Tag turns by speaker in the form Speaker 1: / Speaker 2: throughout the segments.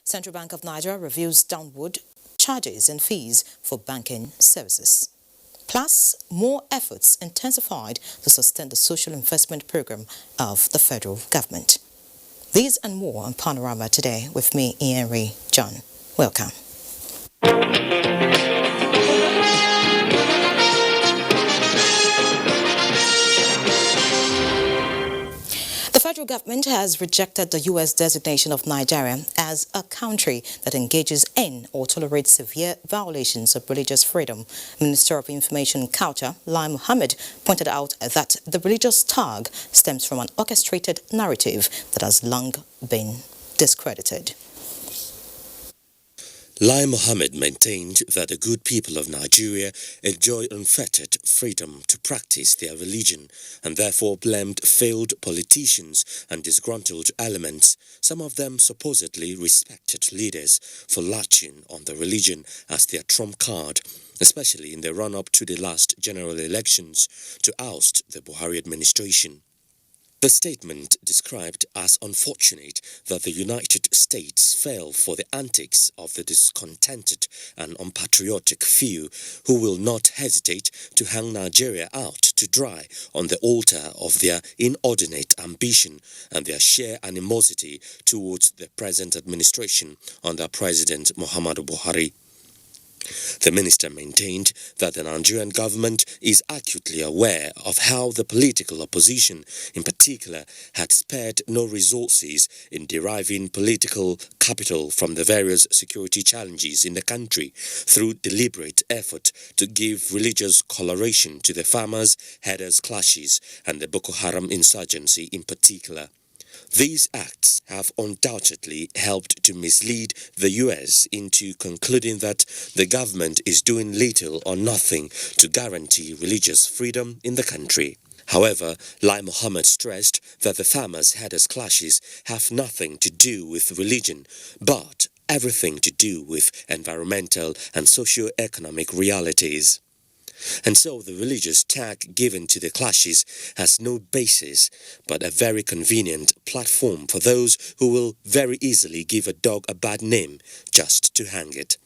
Speaker 1: Central Bank of Nigeria reviews downward charges and fees for banking services. Plus, more efforts intensified to sustain the social investment program of the federal government. These and more on Panorama today with me, Henry John. Welcome. The federal government has rejected the U.S. designation of Nigeria as a country that engages in or tolerates severe violations of religious freedom. Minister of Information and Culture, Lai Mohammed, pointed out that the religious tag stems from an orchestrated narrative that has long been discredited.
Speaker 2: Lai Mohammed maintained that the good people of Nigeria enjoy unfettered freedom to practice their religion and therefore blamed failed politicians and disgruntled elements, some of them supposedly respected leaders, for latching on the religion as their trump card, especially in the run-up to the last general elections to oust the Buhari administration. The statement described as unfortunate that the United States fell for the antics of the discontented and unpatriotic few who will not hesitate to hang Nigeria out to dry on the altar of their inordinate ambition and their sheer animosity towards the present administration under President Muhammadu Buhari. The minister maintained that the Nigerian government is acutely aware of how the political opposition, in particular, had spared no resources in deriving political capital from the various security challenges in the country through deliberate effort to give religious coloration to the farmers' headers clashes and the Boko Haram insurgency in particular. These acts have undoubtedly helped to mislead the U.S. into concluding that the government is doing little or nothing to guarantee religious freedom in the country. However, Lai Mohammed stressed that the farmers' headers clashes have nothing to do with religion, but everything to do with environmental and socio-economic realities. And so the religious tag given to the clashes has no basis, but a very convenient platform for those who will very easily give a dog a bad name just to hang it.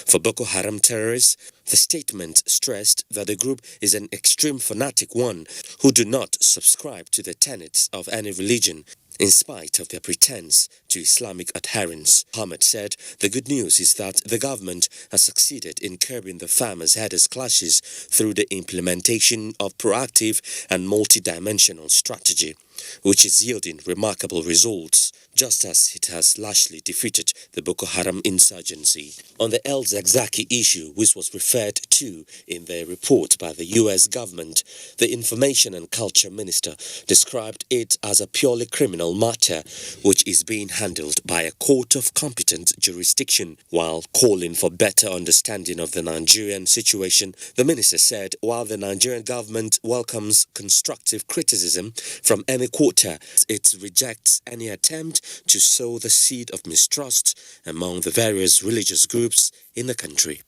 Speaker 2: For Boko Haram terrorists, the statement stressed that the group is an extreme fanatic one who do not subscribe to the tenets of any religion, in spite of their pretense to Islamic adherence. Mohammed said the good news is that the government has succeeded in curbing the farmers' headers clashes through the implementation of proactive and multidimensional strategy, which is yielding remarkable results, just as it has largely defeated the Boko Haram insurgency. On the El Zakzaky issue, which was referred to in the report by the U.S. government, the Information and Culture Minister described it as a purely criminal matter, which is being handled by a court of competent jurisdiction. While calling for better understanding of the Nigerian situation, the minister said while the Nigerian government welcomes constructive criticism from any quarter, it rejects any attempt to sow the seed of mistrust among the various religious groups in the country.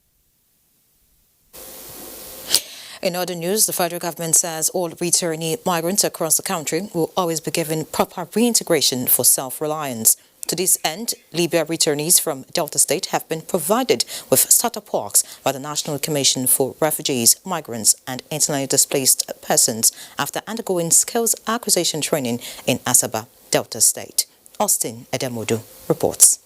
Speaker 1: In other news, the federal government says all returnee migrants across the country will always be given proper reintegration for self-reliance. To this end, Libya returnees from Delta State have been provided with startup works by the National Commission for Refugees, Migrants and Internally Displaced Persons after undergoing skills acquisition training in Asaba, Delta State. Austin Edemodu reports.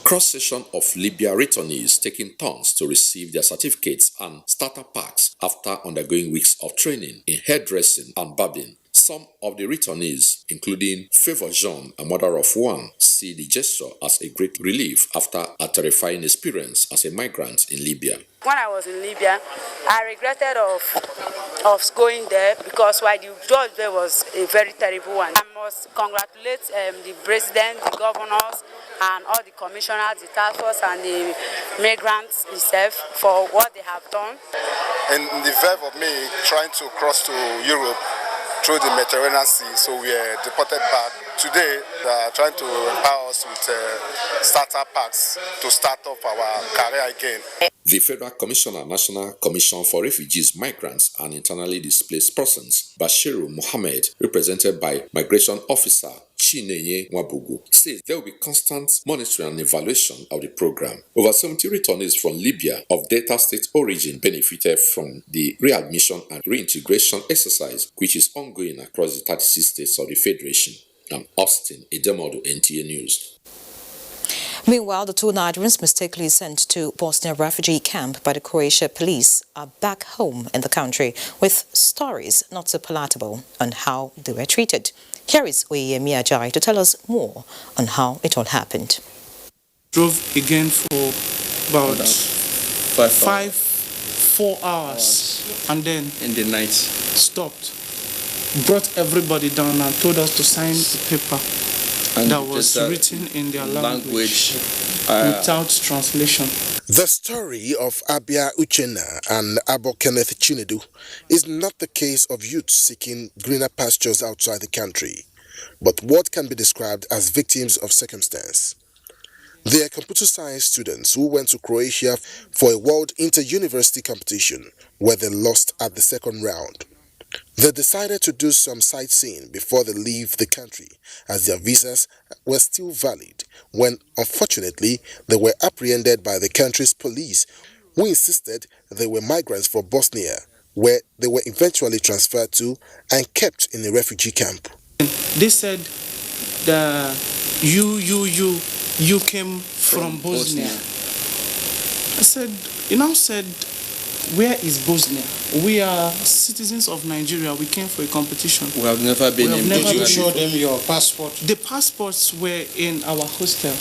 Speaker 3: Cross-section of Libya returnees taking turns to receive their certificates and starter packs after undergoing weeks of training in hairdressing and barbing. Some of the returnees, including Favor Jean, a mother of one, see the gesture as a great relief after a terrifying experience as a migrant in Libya.
Speaker 4: When I was in Libya, I regretted of going there because while the judge there was a very terrible one. I must congratulate the president, the governors, and all the commissioners, the task force, and the migrants itself for what they have done.
Speaker 5: In the verve of me trying to cross to Europe through the Mediterranean Sea, so we were deported back today they are trying to empower us with starter packs to start up our career again.
Speaker 3: The Federal Commissioner, National Commission for Refugees, Migrants and Internally Displaced Persons, Bashiru Mohammed, represented by Migration Officer Chinenye Wabugu, says there will be constant monitoring and evaluation of the program. Over 70 returnees from Libya of Delta State origin benefited from the readmission and reintegration exercise, which is ongoing across the 36 states of the Federation. I'm Austin Edemodo, NTA News.
Speaker 1: Meanwhile, the two Nigerians mistakenly sent to Bosnia refugee camp by the Croatia police are back home in the country with stories not so palatable on how they were treated. Here is Oyemi Ajayi to tell us more on how it all happened.
Speaker 6: Drove again for about 4 hours and then
Speaker 7: in the night
Speaker 6: stopped, brought everybody down and told us to sign a paper and that was written in their language without translation.
Speaker 8: The story of Abia Uchenna and Abo Kenneth Chinedu is not the case of youths seeking greener pastures outside the country, but what can be described as victims of circumstance. They are computer science students who went to Croatia for a world inter-university competition where they lost at the second round. They decided to do some sightseeing before they leave the country as their visas were still valid when, unfortunately, they were apprehended by the country's police who insisted they were migrants from Bosnia, where they were eventually transferred to and kept in a refugee camp.
Speaker 6: They said, you came from Bosnia. I said, where is Bosnia? We are citizens of Nigeria. We came for a competition.
Speaker 7: We have never been in Bosnia.
Speaker 6: Did you show them your passport? The passports were in our hostel.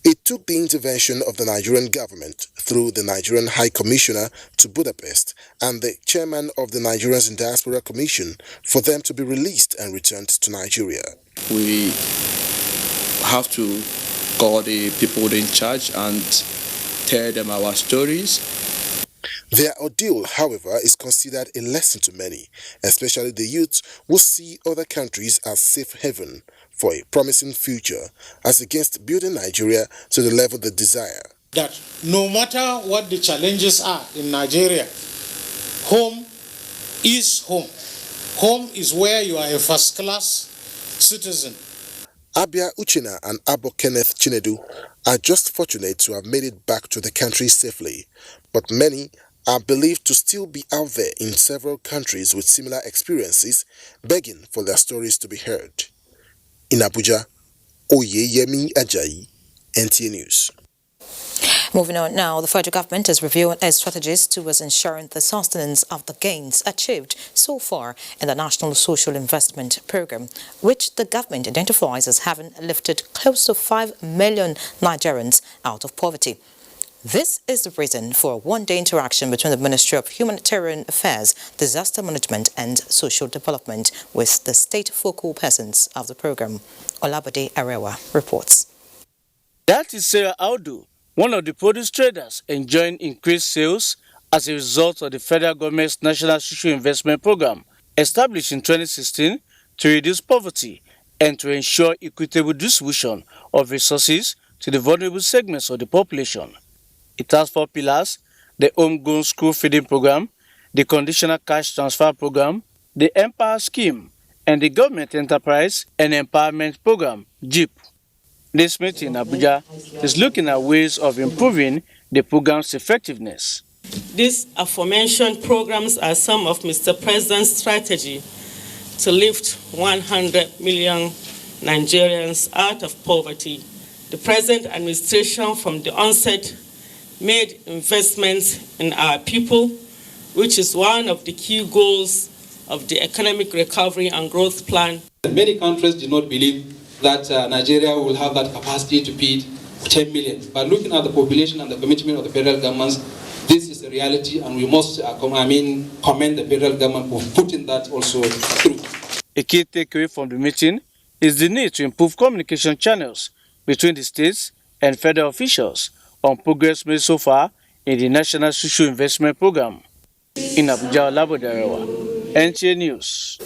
Speaker 8: It took the intervention of the Nigerian government through the Nigerian High Commissioner to Budapest and the chairman of the Nigerians in Diaspora Commission for them to be released and returned to Nigeria.
Speaker 7: We have to call the people in charge and tell them our stories.
Speaker 8: Their ordeal, however, is considered a lesson to many, especially the youth who see other countries as safe haven for a promising future, as against building Nigeria to the level they desire.
Speaker 9: That no matter what the challenges are in Nigeria, home is home. Home is where you are a first-class citizen.
Speaker 8: Abia Uchenna and Abo Kenneth Chinedu are just fortunate to have made it back to the country safely, but many are believed to still be out there in several countries with similar experiences, begging for their stories to be heard. In Abuja, Oyemi Ajayi, NTA News.
Speaker 1: Moving on now, the federal government is reviewing its strategies towards ensuring the sustenance of the gains achieved so far in the National Social Investment Program, which the government identifies as having lifted close to 5 million Nigerians out of poverty. This is the reason for a one-day interaction between the Ministry of Humanitarian Affairs, Disaster Management and Social Development with the state focal persons of the program. Olabode Arewa reports.
Speaker 10: That is Sarah Audu, one of the produce traders enjoying increased sales as a result of the federal government's National Social Investment Program, established in 2016 to reduce poverty and to ensure equitable distribution of resources to the vulnerable segments of the population. It has 4 pillars: the homegrown school feeding program, the conditional cash transfer program, the Empower scheme, and the government enterprise and empowerment program, JEEP. This meeting in Abuja is looking at ways of improving the program's effectiveness.
Speaker 11: These aforementioned programs are some of Mr. President's strategy to lift 100 million Nigerians out of poverty. The present administration from the onset made investments in our people, which is one of the key goals of the Economic Recovery and Growth Plan.
Speaker 12: Many countries do not believe that Nigeria will have that capacity to feed 10 million. But looking at the population and the commitment of the federal government, this is a reality, and we must commend the federal government for putting that also through.
Speaker 10: A key takeaway from the meeting is the need to improve communication channels between the states and federal officials on progress made so far in the National Social Investment Program. In Abuja, Olabode Arewa, NTA News.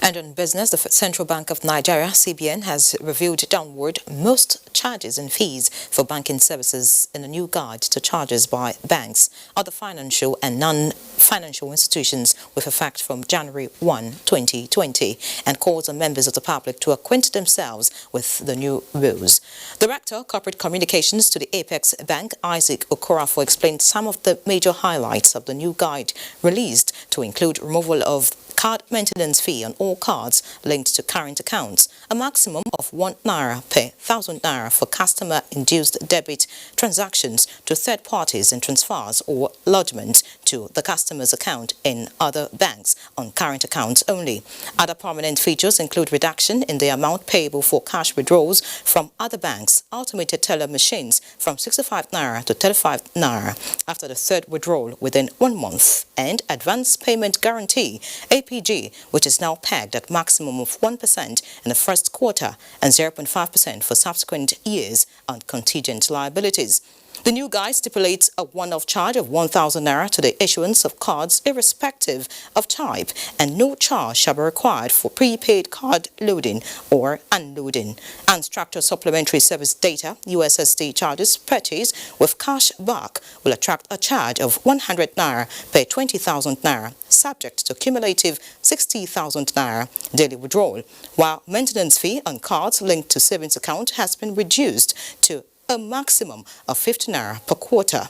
Speaker 1: And on business, the Central Bank of Nigeria, CBN, has reviewed downward most charges and fees for banking services in a new guide to charges by banks, other financial and non-financial institutions with effect from January 1, 2020, and calls on members of the public to acquaint themselves with the new rules. Director, Corporate Communications to the Apex Bank, Isaac Okorafor, explained some of the major highlights of the new guide released, to include removal of card maintenance fee on all cards linked to current accounts, a maximum of ₦1 per 1,000 naira for customer-induced debit transactions to third parties and transfers or lodgements to the customer's account in other banks on current accounts only. Other prominent features include reduction in the amount payable for cash withdrawals from other banks, automated teller machines from 65 naira to 35 naira after the third withdrawal within 1 month, and advance payment guarantee, APG, which is now pegged at maximum of 1% in the first quarter and 0.5% for subsequent years on contingent liabilities. The new guide stipulates a one-off charge of 1,000 naira to the issuance of cards irrespective of type, and no charge shall be required for prepaid card loading or unloading. Unstructured supplementary service data, USSD charges purchased with cash back will attract a charge of 100 naira per 20,000 naira, subject to cumulative 60,000 naira daily withdrawal, while maintenance fee on cards linked to savings account has been reduced to a maximum of 50 naira per quarter.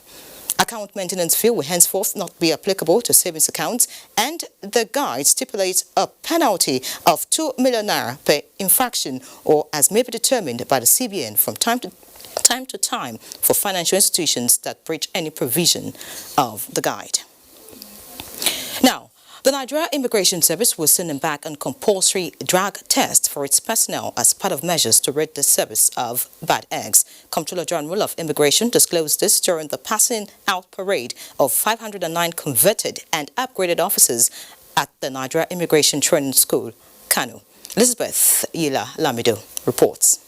Speaker 1: Account maintenance fee will henceforth not be applicable to savings accounts, and the guide stipulates a penalty of 2 million naira per infraction, or as may be determined by the CBN from time to time for financial institutions that breach any provision of the guide. Now, the Nigeria Immigration Service will soon embark on compulsory drug tests for its personnel as part of measures to rid the service of bad eggs. Comptroller General of Immigration disclosed this during the passing out parade of 509 converted and upgraded officers at the Nigeria Immigration Training School, Kano. Elizabeth Yila Lamido reports.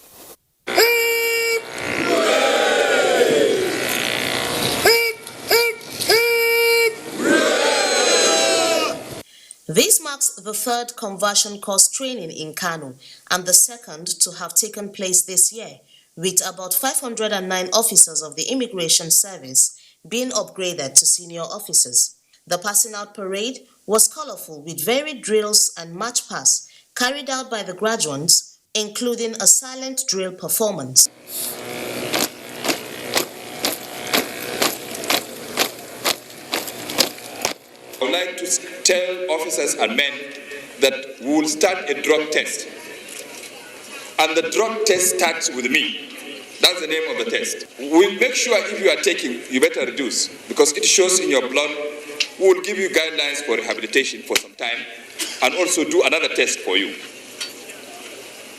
Speaker 13: This marks the third conversion course training in Kano and the second to have taken place this year, with about 509 officers of the Immigration Service being upgraded to senior officers. The passing out parade was colorful with varied drills and march pasts carried out by the graduates, including a silent drill performance.
Speaker 14: I would like to tell officers and men that we will start a drug test. And the drug test starts with me. That's the name of the test. We'll make sure if you are taking, you better reduce, because it shows in your blood. We will give you guidelines for rehabilitation for some time and also do another test for you.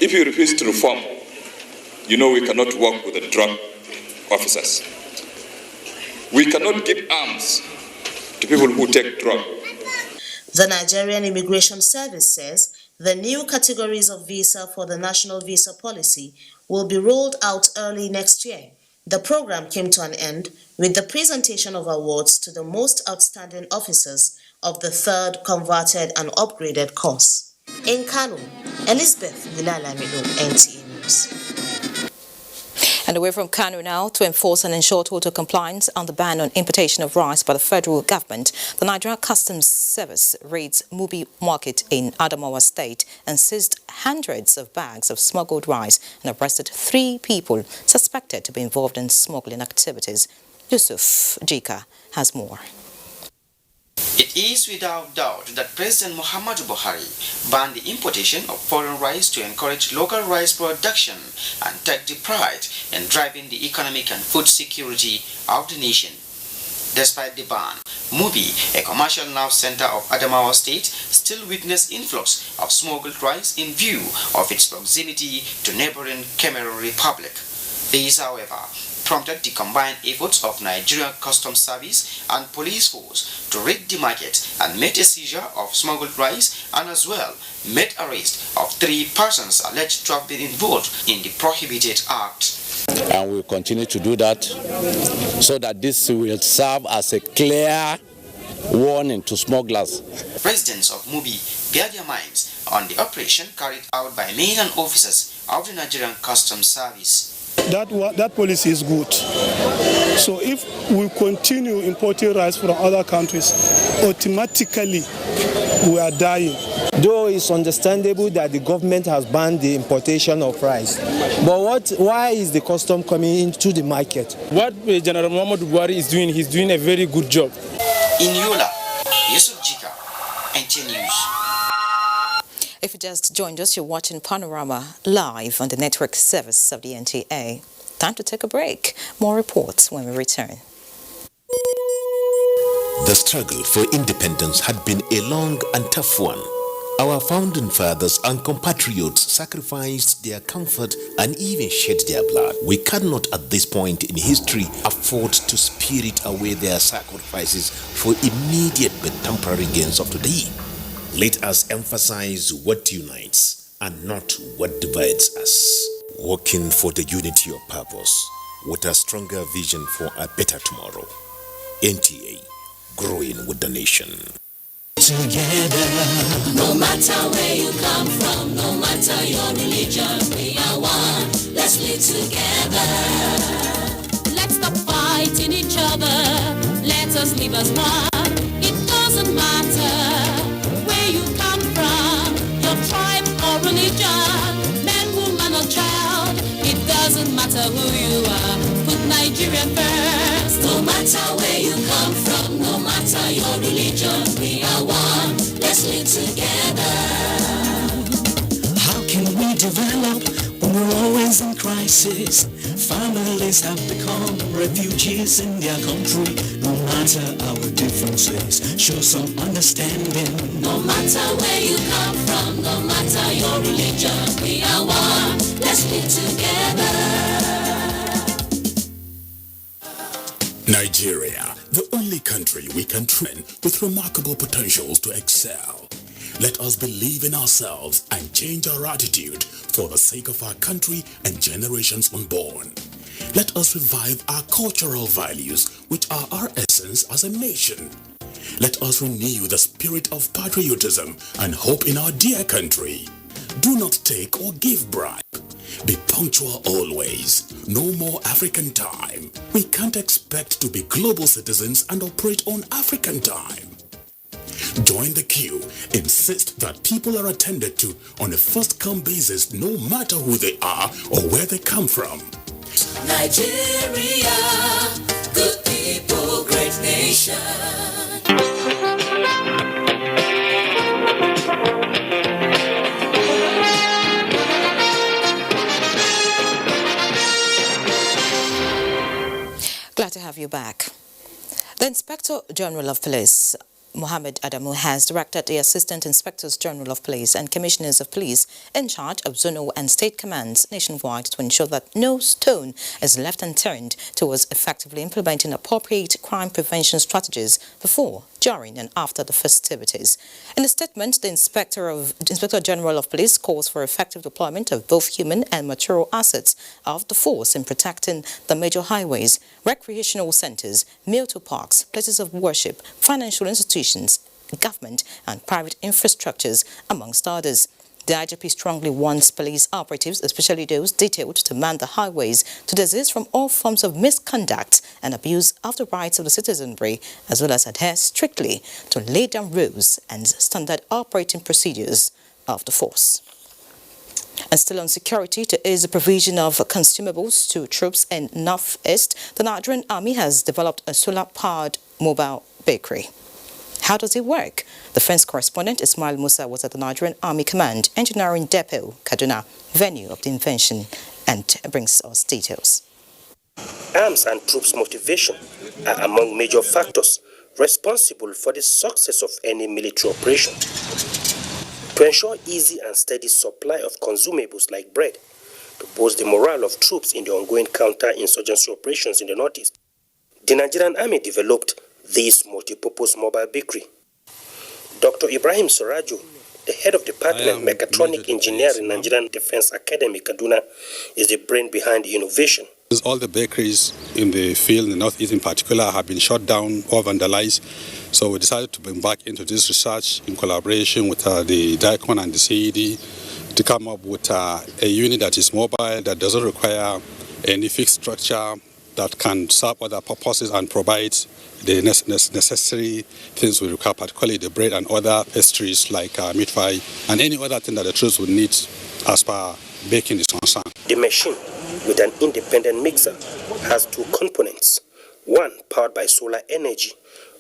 Speaker 14: If you refuse to reform, you know we cannot work with the drug officers. We cannot give arms to people who take drugs.
Speaker 13: The Nigerian Immigration Service says the new categories of visa for the National Visa Policy will be rolled out early next year. The program came to an end with the presentation of awards to the most outstanding officers of the third converted and upgraded course. In Kano, Elizabeth Yilalamido, NTA News.
Speaker 1: And away from Kano now, to enforce and ensure total compliance on the ban on importation of rice by the federal government, the Nigeria Customs Service raids Mubi Market in Adamawa State and seized hundreds of bags of smuggled rice and arrested 3 people suspected to be involved in smuggling activities. Yusuf Jika has more.
Speaker 15: It is without doubt that President Muhammadu Buhari banned the importation of foreign rice to encourage local rice production and take the pride in driving the economic and food security of the nation. Despite the ban, Mubi, a commercial nerve center of Adamawa State, still witnessed influx of smuggled rice in view of its proximity to neighboring Cameroon Republic. This, however, prompted the combined efforts of Nigerian Customs Service and police force to raid the market and made a seizure of smuggled rice, and as well made arrest of 3 persons alleged to have been involved in the prohibited act.
Speaker 16: And we'll continue to do that so that this will serve as a clear warning to smugglers.
Speaker 15: Residents of Mubi bear their minds on the operation carried out by men and officers of the Nigerian Customs Service.
Speaker 17: That policy is good. So if we continue importing rice from other countries, automatically we are dying.
Speaker 18: Though it's understandable that the government has banned the importation of rice, but why is the custom coming into the market?
Speaker 6: What General Muhammadu Buhari is doing, he's doing a very good job.
Speaker 15: In Yola, Yusuf Jika, NT News.
Speaker 1: If you just joined us, you're watching Panorama live on the network service of the NTA. Time to take a break. More reports when we return.
Speaker 19: The struggle for independence had been a long and tough one. Our founding fathers and compatriots sacrificed their comfort and even shed their blood. We cannot at this point in history afford to spirit away their sacrifices for immediate but temporary gains of today. Let us emphasize what unites and not what divides us. Working for the unity of purpose with a stronger vision for a better tomorrow. NTA, growing with the nation.
Speaker 20: Together, no matter where you come from, no matter your religion, we are one. Let's live together. Let's stop fighting each other. Let us live as one. It doesn't matter where you come from, your tribe or religion, man, woman or child. It doesn't matter who you are. Put Nigeria first. No matter where you come from, no matter your religion, we are one. Let's live together. How can we develop when we're always in crisis? Families have become refugees in their country. No matter our differences, show some understanding. No matter where you come from, no matter your religion, we are one. Let's live together.
Speaker 21: Nigeria, the only country we can train with remarkable potentials to excel. Let us believe in ourselves and change our attitude for the sake of our country and generations unborn. Let us revive our cultural values, which are our essence as a nation. Let us renew the spirit of patriotism and hope in our dear country. Do not take or give bribe. Be punctual always. No more African time. We can't expect to be global citizens and operate on African time. Join the queue. Insist that people are attended to on a first-come basis, no matter who they are or where they come from.
Speaker 20: Nigeria, good people, great nation.
Speaker 1: Glad to have you back. The Inspector General of Police, Mohammed Adamu, has directed the Assistant Inspectors General of Police and Commissioners of Police in charge of zonal and state commands nationwide to ensure that no stone is left unturned towards effectively implementing appropriate crime prevention strategies before, during and after the festivities. In a statement, the Inspector General of Police calls for effective deployment of both human and material assets of the force in protecting the major highways, recreational centers, military parks, places of worship, financial institutions, government and private infrastructures, amongst others. The IGP strongly warns police operatives, especially those detailed to man the highways, to desist from all forms of misconduct and abuse of the rights of the citizenry, as well as adhere strictly to lay down rules and standard operating procedures of the force. And still on security, to ease the provision of consumables to troops in North-East, the Nigerian Army has developed a solar-powered mobile bakery. How does it work? The Defense correspondent Ismail Musa was at the Nigerian Army Command Engineering Depot, Kaduna, venue of the invention, and brings us details.
Speaker 22: Arms and troops' motivation are among major factors responsible for the success of any military operation. To ensure easy and steady supply of consumables like bread, to boost the morale of troops in the ongoing counter-insurgency operations in the Northeast, the Nigerian Army developed this multi-purpose mobile bakery. Dr. Ibrahim Soraju, the head of Department Mechatronic Engineering, Nigerian Defense Academy, Kaduna, is the brain behind the innovation.
Speaker 23: All the bakeries in the field, in the Northeast in particular, have been shut down or vandalized.
Speaker 2: So we decided to embark into this research in collaboration with the DICON and the CED to come up with a unit that is mobile, that doesn't require any fixed structure, that can serve other purposes and provide the necessary things we require, particularly the bread and other pastries like meat pie and any other thing that the troops would need as far baking is concerned.
Speaker 22: The machine, with an independent mixer, has two components, one powered by solar energy,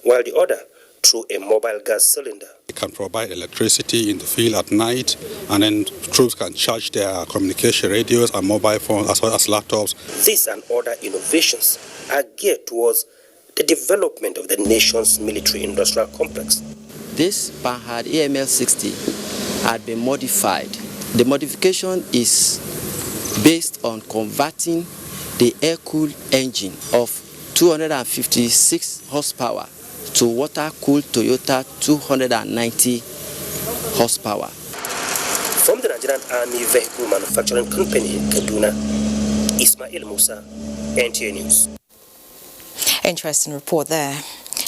Speaker 22: while the other through a mobile gas cylinder.
Speaker 2: It can provide electricity in the field at night, and then troops can charge their communication radios and mobile phones as well as laptops.
Speaker 22: These and other innovations are geared towards the development of the nation's military-industrial complex.
Speaker 4: This Panhard AML-60 had been modified. The modification is based on converting the air-cooled engine of 256 horsepower to water-cooled Toyota 290 horsepower.
Speaker 22: From the Nigerian Army Vehicle Manufacturing Company, Kaduna, Ismail Musa, NTA News.
Speaker 1: Interesting report there.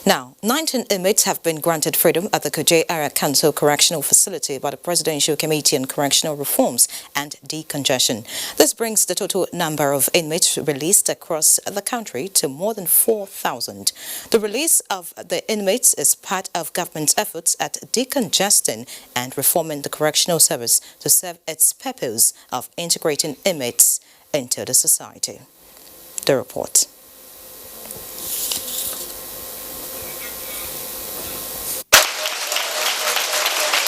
Speaker 1: Now, 19 inmates have been granted freedom at the Kuje Area Council Correctional Facility by the Presidential Committee on Correctional Reforms and Decongestion. This brings the total number of inmates released across the country to more than 4,000. The release of the inmates is part of government's efforts at decongesting and reforming the correctional service to serve its purpose of integrating inmates into the society. The report.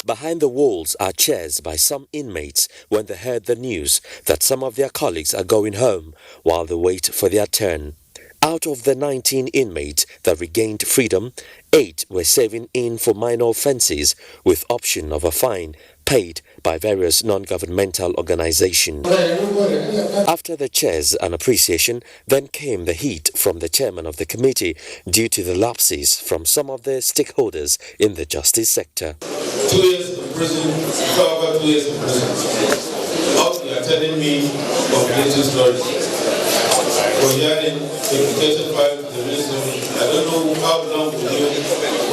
Speaker 23: Behind the walls are cheers by some inmates when they heard the news that some of their colleagues are going home while they wait for their turn. Out of the 19 inmates that regained freedom, 8 were serving in for minor offences with option of a fine paid by various non-governmental organizations. After the cheers and appreciation, then came the heat from the chairman of the committee due to the lapses from some of the stakeholders in the justice sector.
Speaker 24: 2 years in prison, over 2 years in prison. Now you are telling me of religious stories. For hearing implication file to the ministry, I don't know how long will you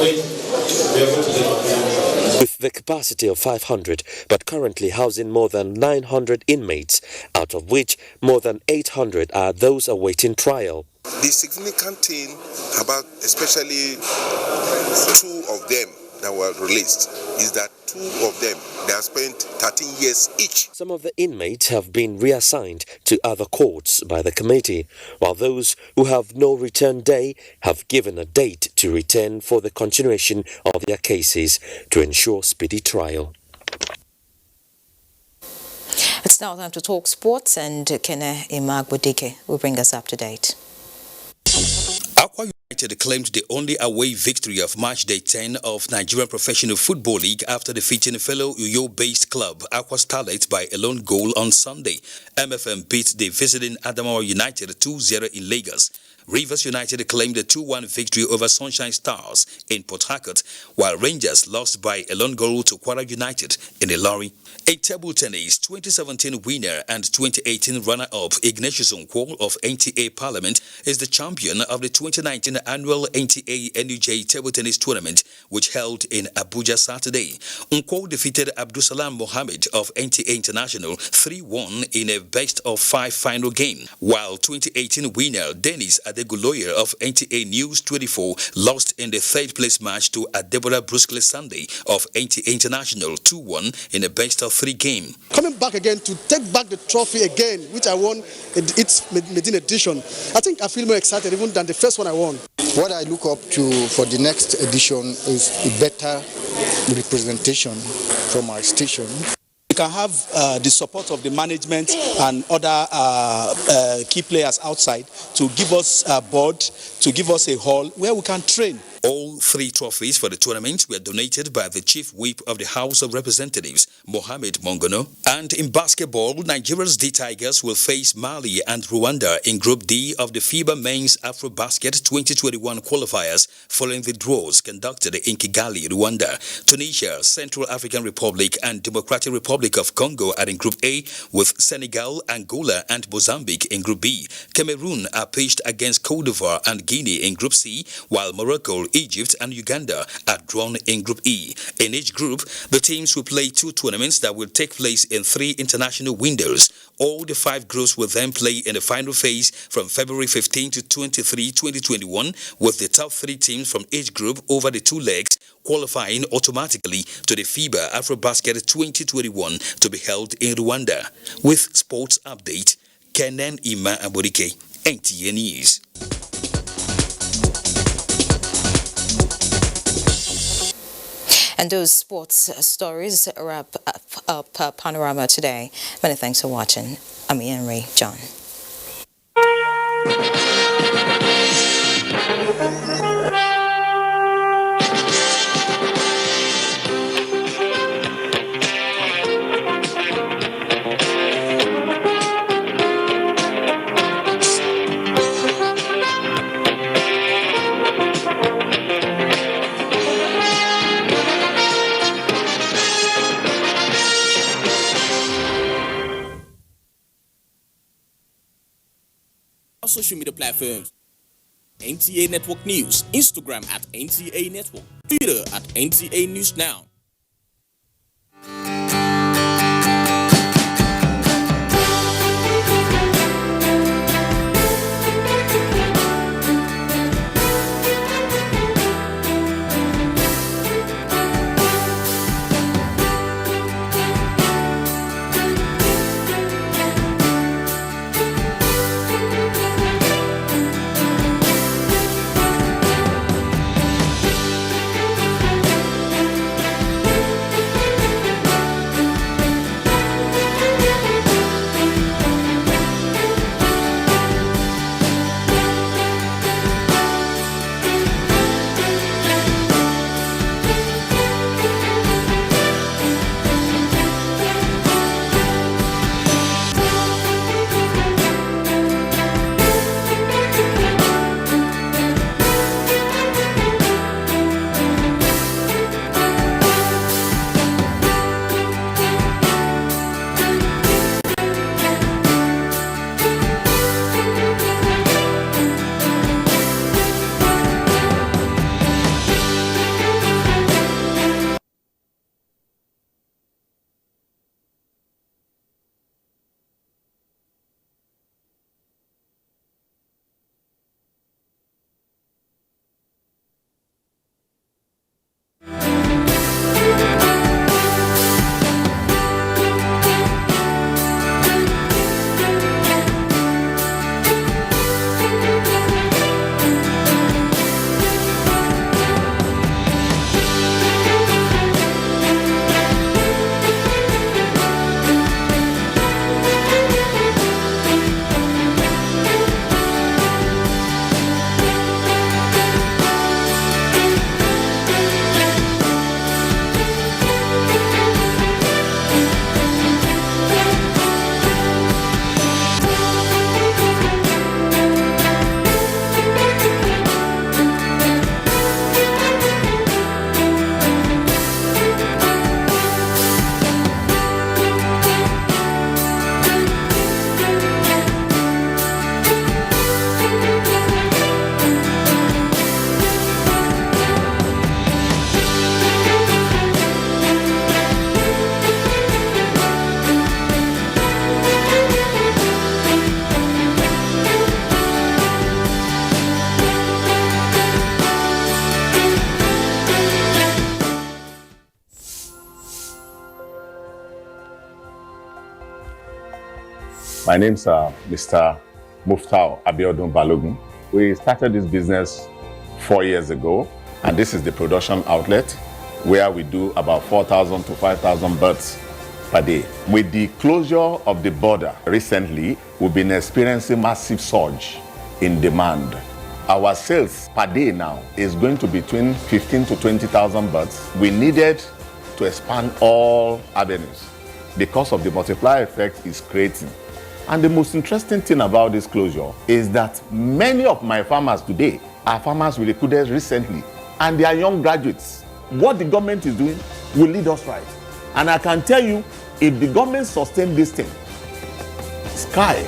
Speaker 24: wait to be able to get.
Speaker 23: With the capacity of 500, but currently housing more than 900 inmates, out of which more than 800 are those awaiting trial.
Speaker 25: The significant thing about especially 2 of them that were released is that 2 of them, they have spent 13 years each.
Speaker 23: Some of the inmates have been reassigned to other courts by the committee, while those who have no return day have given a date to return for the continuation of their cases to ensure speedy trial.
Speaker 1: It's now time to talk sports, and Kene Imagwedike will bring us up to date.
Speaker 26: Aqua United claimed the only away victory of match day 10 of Nigerian Professional Football League after defeating fellow Uyo-based club Aqua Starlight by a lone goal on Sunday. MFM beat the visiting Adamawa United 2-0 in Lagos. Rivers United claimed a 2-1 victory over Sunshine Stars in Port Harcourt, while Rangers lost by a lone goal to Kwara United in Ilori. A table tennis 2017 winner and 2018 runner-up Ignatius Nkwo of NTA Parliament is the champion of the 2019 annual NTA NUJ Table Tennis Tournament, which held in Abuja Saturday. Nkwo defeated Abdusalam Mohammed of NTA International 3-1 in a best-of-5 final game, while 2018 winner Dennis Adeguloye of NTA News 24 lost in the third-place match to Adebola Bruskle Sunday of NTA International 2-1 in a best-of-3 game.
Speaker 27: Coming back again to take back the trophy again, which I won in its Medina edition, I think I feel more excited even than the first one I won.
Speaker 28: What I look up to for the next edition is a better representation from our station.
Speaker 29: We can have the support of the management and other key players outside to give us a board, to give us a hall where we can train.
Speaker 26: All 3 trophies for the tournament were donated by the Chief Whip of the House of Representatives, Mohamed Mongono. And in basketball, Nigeria's D Tigers will face Mali and Rwanda in Group D of the FIBA Men's AfroBasket 2021 qualifiers following the draws conducted in Kigali, Rwanda. Tunisia, Central African Republic and Democratic Republic of Congo are in Group A, with Senegal, Angola and Mozambique in Group B. Cameroon are pitched against Cote d'Ivoire and Guinea in Group C, while Morocco Egypt and Uganda are drawn in Group E. In each group, the teams will play 2 tournaments that will take place in 3 international windows. All the 5 groups will then play in the final phase from February 15 to 23, 2021, with the top 3 teams from each group over the 2 legs qualifying automatically to the FIBA AfroBasket 2021 to be held in Rwanda. With sports update, Kenan Ima Aborike, NTA News.
Speaker 1: And those sports stories wrap up Panorama today. Many thanks for watching. I'm Ian Ray John.
Speaker 3: Social media platforms: NTA Network News, Instagram at NTA Network, Twitter at NTA News Now.
Speaker 5: My name's Mr. Muftau Abiodun Balogun. We started this business 4 years ago, and this is the production outlet where we do about 4,000 to 5,000 birds per day. With the closure of the border recently, we've been experiencing massive surge in demand. Our sales per day now is going to be between 15 to 20,000 birds. We needed to expand all avenues because of the multiplier effect it's creating. And the most interesting thing about this closure is that many of my farmers today are farmers we recruited recently, and they are young graduates. What the government is doing will lead us right. And I can tell you, if the government sustains this thing, sky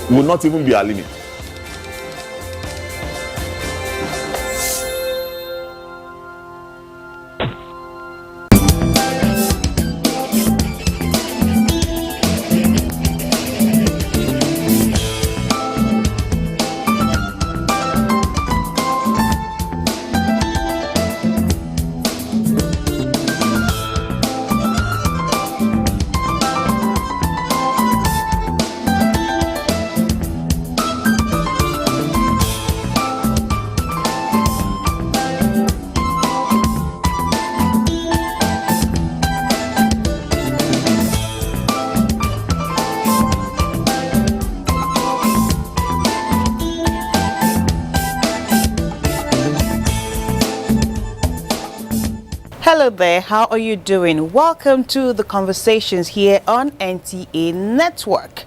Speaker 5: will not even be our limit.
Speaker 7: Hello there, how are you doing? Welcome to the conversations here on NTA Network.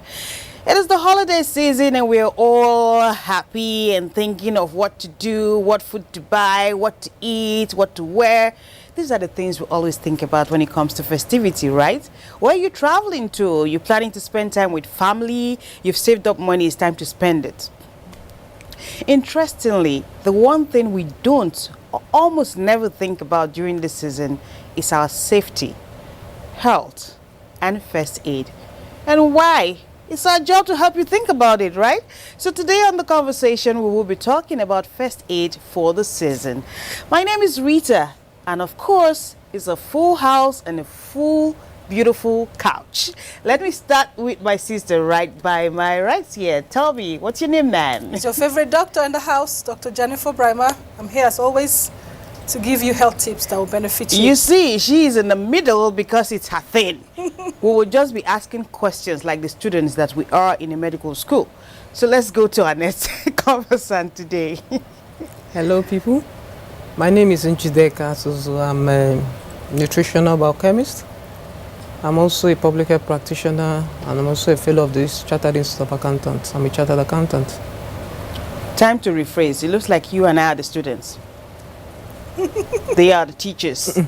Speaker 7: It is the holiday season and we're all happy and thinking of what to do, what food to buy, what to eat, what to wear. These are the things we always think about when it comes to festivity, right? Where are you traveling to? You're planning to spend time with family, you've saved up money, it's time to spend it. Interestingly, the one thing we don't or almost never think about during this season is our safety, health, and first aid. And why? It's our job to help you think about it, right? So today on the conversation, we will be talking about first aid for the season. My name is Rita, and of course, it's a full house and a full beautiful couch. Let me start with my sister right by my right here. Tell me, what's your name, man?
Speaker 8: It's your favorite doctor in the house, Dr. Jennifer Brimer. I'm here as always to give you health tips that will benefit you.
Speaker 7: You see, she is in the middle because it's her thing. We will just be asking questions like the students that we are in a medical school. So let's go to our next conversant today.
Speaker 9: Hello, people. My name is Njideka Asuzu. I'm a nutritional biochemist. I'm also a public health practitioner, and I'm also a fellow of the Chartered Institute of Accountants. I'm a chartered accountant.
Speaker 7: Time to rephrase. It looks like you and I are the students. They are the teachers.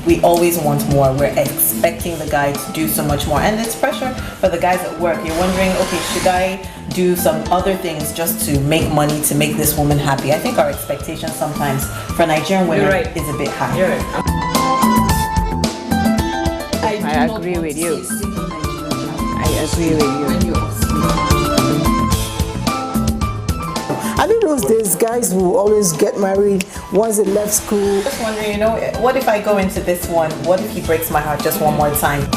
Speaker 10: We always want more. We're expecting the guy to do so much more, and it's pressure for the guys at work. You're wondering, okay, should I do some other things just to make money to make this woman happy? I think our expectations sometimes for Nigerian women is a bit high.
Speaker 7: You're right. I agree with you. I agree with you.
Speaker 11: I think those days guys will always get married once they left school.
Speaker 10: Just wondering, you know, what if I go into this one? What if he breaks my heart just one more time?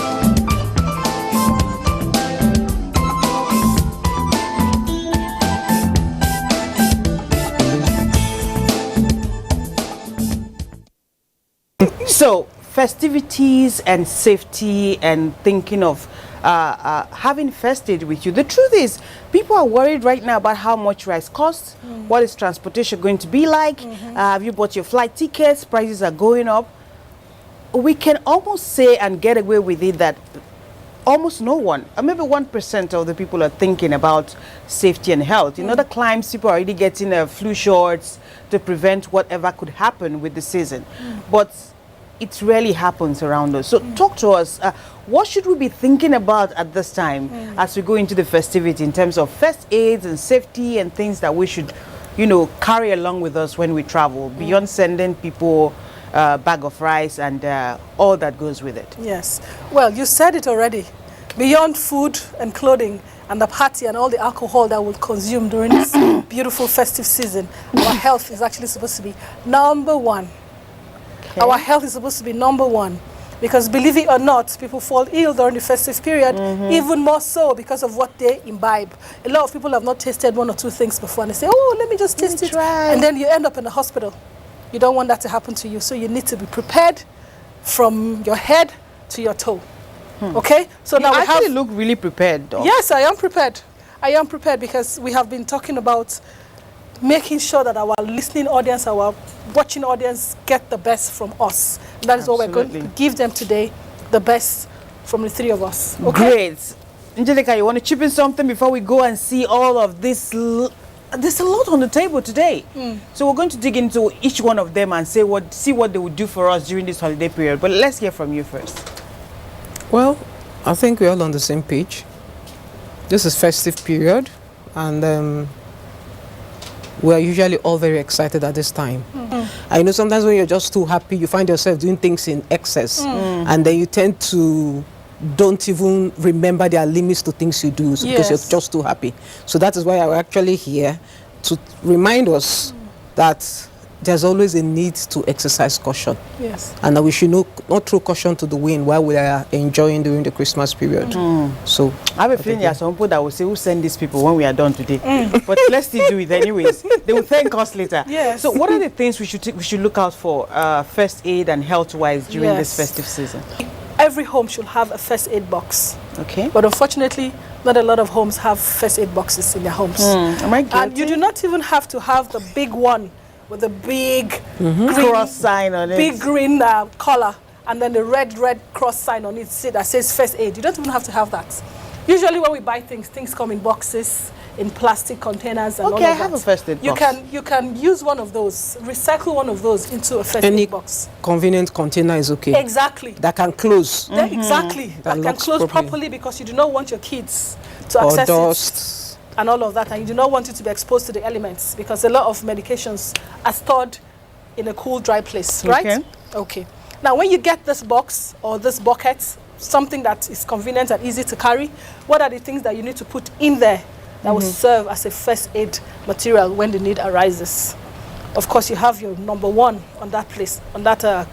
Speaker 7: So, festivities and safety and thinking of having first aid with you. The truth is, people are worried right now about how much rice costs, what is transportation going to be like, have you bought your flight tickets, prices are going up. We can almost say and get away with it that almost no one, or maybe 1% of the people are thinking about safety and health. In other climes, people are already getting flu shots to prevent whatever could happen with the season. But it rarely happens around us. So talk to us. What should we be thinking about at this time as we go into the festivity in terms of first aids and safety and things that we should, you know, carry along with us when we travel, beyond sending people a bag of rice and all that goes with it?
Speaker 8: Yes. Well, you said it already. Beyond food and clothing and the party and all the alcohol that we'll consume during this beautiful festive season, our health is actually supposed to be number one. Okay. Our health is supposed to be number one, because believe it or not, people fall ill during the festive period, even more so because of what they imbibe. A lot of people have not tasted one or two things before and they say, oh, let me just taste it. And then you end up in the hospital. You don't want that to happen to you, so you need to be prepared from your head to your toe. Okay? So
Speaker 7: you
Speaker 8: now we
Speaker 7: actually look really prepared, though.
Speaker 8: Yes, I am prepared. I am prepared because we have been talking about making sure that our listening audience, our watching audience get the best from us. And that is what we're going to give them today, the best from the three of us. Okay?
Speaker 7: Great. Angelica, you want to chip in something before we go and see all of this? There's a lot on the table today. So we're going to dig into each one of them and see what they would do for us during this holiday period. But let's hear from you first.
Speaker 9: Well, I think we're all on the same page. This is festive period, and we are usually all very excited at this time. I know sometimes when you're just too happy, you find yourself doing things in excess, and then you tend to don't even remember there are limits to things you do because you're just too happy. So that is why I'm actually here to remind us that there's always a need to exercise caution.
Speaker 8: Yes.
Speaker 9: And that we should not throw caution to the wind while we are enjoying during the Christmas period. So
Speaker 7: I have a feeling there are some people that will say, who send these people when we are done today? But let's still do it anyways. They will thank us later.
Speaker 8: Yes.
Speaker 7: So what are the things we should look out for first aid and health-wise during this festive season?
Speaker 8: every home should have a first aid box.
Speaker 7: Okay.
Speaker 8: But unfortunately, not a lot of homes have first aid boxes in their homes.
Speaker 7: Am I guilty?
Speaker 8: And you do not even have to have the big one with the big green
Speaker 7: cross sign on it.
Speaker 8: Big green collar and then the red cross sign on it that says first aid. You don't even have to have that. Usually when we buy things come in boxes, in plastic containers and all of that.
Speaker 7: Okay, I have a first aid box.
Speaker 8: You can use one of those, recycle one of those into a first aid box.
Speaker 9: Convenient container is okay.
Speaker 8: Exactly.
Speaker 9: That can close.
Speaker 8: Exactly. That can close properly because you do not want your kids to access it and all of that, and you do not want it to be exposed to the elements because a lot of medications are stored in a cool, dry place, right? Okay. Now, when you get this box or this bucket, something that is convenient and easy to carry, what are the things that you need to put in there that will serve as a first aid material when the need arises? Of course, you have your number one on that place, on that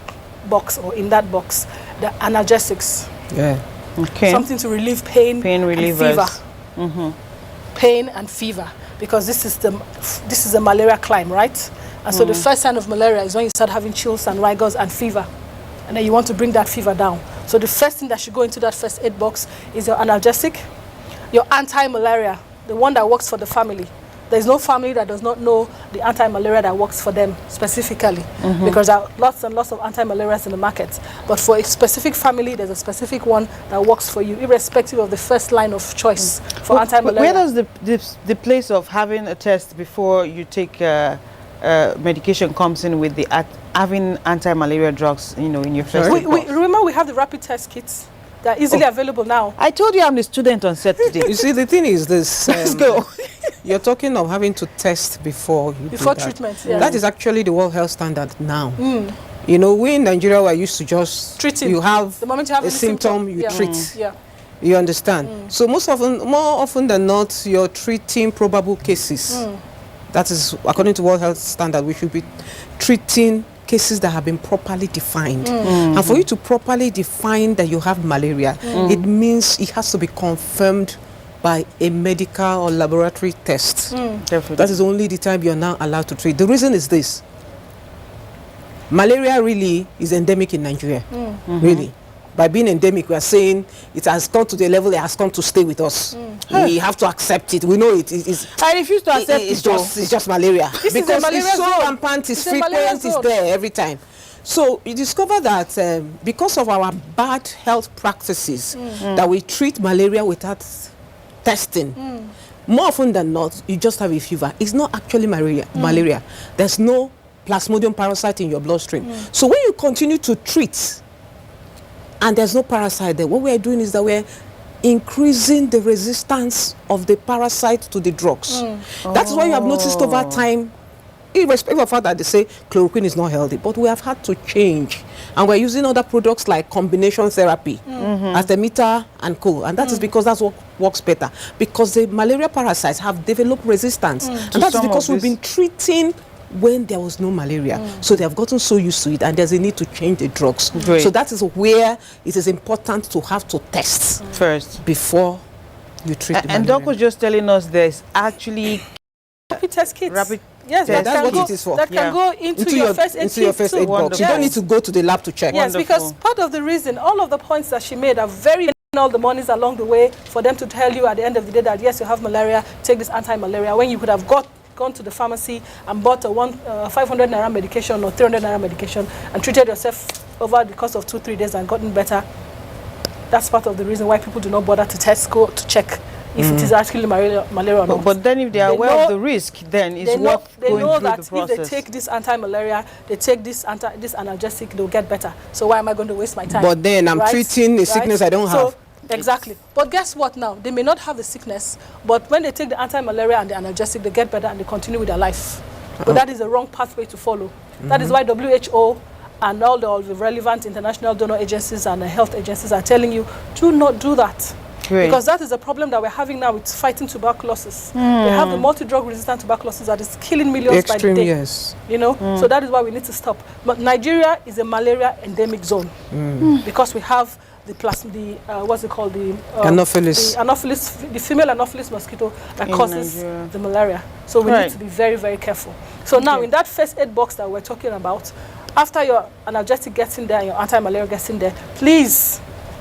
Speaker 8: box or in that box, the analgesics.
Speaker 9: Yeah.
Speaker 7: Okay.
Speaker 8: Something to relieve pain
Speaker 7: relievers.
Speaker 8: and fever. Pain and fever, because this is a malaria climb, right? And so the first sign of malaria is when you start having chills and rigors and fever, and then you want to bring that fever down. So the first thing that should go into that first aid box is your analgesic, your anti-malaria, the one that works for the family. There's no family that does not know the anti-malaria that works for them specifically, because there are lots and lots of anti-malarias in the market. But for a specific family, there's a specific one that works for you, irrespective of the first line of choice for anti-malaria.
Speaker 7: Where does the place of having a test before you take medication comes in with the having anti-malaria drugs, in your first aid box?
Speaker 8: Remember, we have the rapid test kits. They're easily available now.
Speaker 7: I told you I'm the student on set today.
Speaker 9: You see, the thing is this.
Speaker 7: Let's go.
Speaker 9: You're talking of having to test before you
Speaker 8: before
Speaker 9: do that.
Speaker 8: treatment. Yeah.
Speaker 9: That is actually the World Health Standard now. We in Nigeria were used to just
Speaker 8: treat him.
Speaker 9: You have
Speaker 8: the moment you have
Speaker 9: a symptom, you treat.
Speaker 8: Yeah.
Speaker 9: You understand? So more often than not, you're treating probable cases. That is, according to World Health Standard, we should be treating cases that have been properly defined. And for you to properly define that you have malaria, it means it has to be confirmed by a medical or laboratory test. That is only the time you're now allowed to treat. The reason is this. Malaria really is endemic in Nigeria. Really. By being endemic, we are saying it has come to the level it has come to stay with us. We have to accept it. We know it is.
Speaker 7: I refuse to accept it.
Speaker 9: It's just malaria.
Speaker 8: This is a malaria
Speaker 9: it's so
Speaker 8: zone.
Speaker 9: rampant, it's frequent, it's
Speaker 8: zone.
Speaker 9: there every time. So you discover that because of our bad health practices, that we treat malaria without testing. More often than not, you just have a fever. It's not actually malaria. There's no Plasmodium parasite in your bloodstream. So when you continue to treat, and there's no parasite there, what we're doing is that we're increasing the resistance of the parasite to the drugs. That's why you have noticed over time, irrespective of the fact that they say chloroquine is not healthy, but we have had to change. And we're using other products like combination therapy, Artemether and co. And that is because that's what works better. Because the malaria parasites have developed resistance. And that's because we've been treating when there was no malaria. So they have gotten so used to it, and there's a need to change the drugs.
Speaker 7: Great.
Speaker 9: So that is where it is important to have to test
Speaker 7: first
Speaker 9: before you treat the
Speaker 7: and
Speaker 9: malaria.
Speaker 7: Doc was just telling us there's actually
Speaker 8: rapid test kits.
Speaker 7: Yes,
Speaker 9: that's what it is for.
Speaker 8: That can go into your first aid
Speaker 9: into your first aid box. You don't need to go to the lab to check.
Speaker 8: Yes, because part of the reason, all of the points that she made are very all the monies along the way for them to tell you at the end of the day that yes, you have malaria, take this anti-malaria, when you could have gone to the pharmacy and bought a 500 naira medication or 300 naira medication and treated yourself over the course of 2-3 days and gotten better. That's part of the reason why people do not bother to go to check if it is actually malaria or not.
Speaker 7: But then if they are aware of the risk, then it's worth going through the process.
Speaker 8: If they take this anti-malaria, they take this analgesic, they'll get better. So why am I going to waste my time?
Speaker 9: But then I'm treating a sickness I don't have.
Speaker 8: Exactly. But guess what now? They may not have the sickness, but when they take the anti-malaria and the analgesic, they get better and they continue with their life. But that is the wrong pathway to follow. That is why WHO and all the relevant international donor agencies and health agencies are telling you, do not do that. Great. Because that is a problem that we're having now with fighting tuberculosis. We have the multi-drug resistant tuberculosis that is killing millions by the day.
Speaker 9: Yes.
Speaker 8: So that is why we need to stop. But Nigeria is a malaria endemic zone because we have what's it called? The
Speaker 9: Anopheles.
Speaker 8: The female Anopheles mosquito that causes the malaria. So we need to be very, very careful. So now in that first aid box that we're talking about, after your analgesic gets in there, your anti-malaria gets in there, please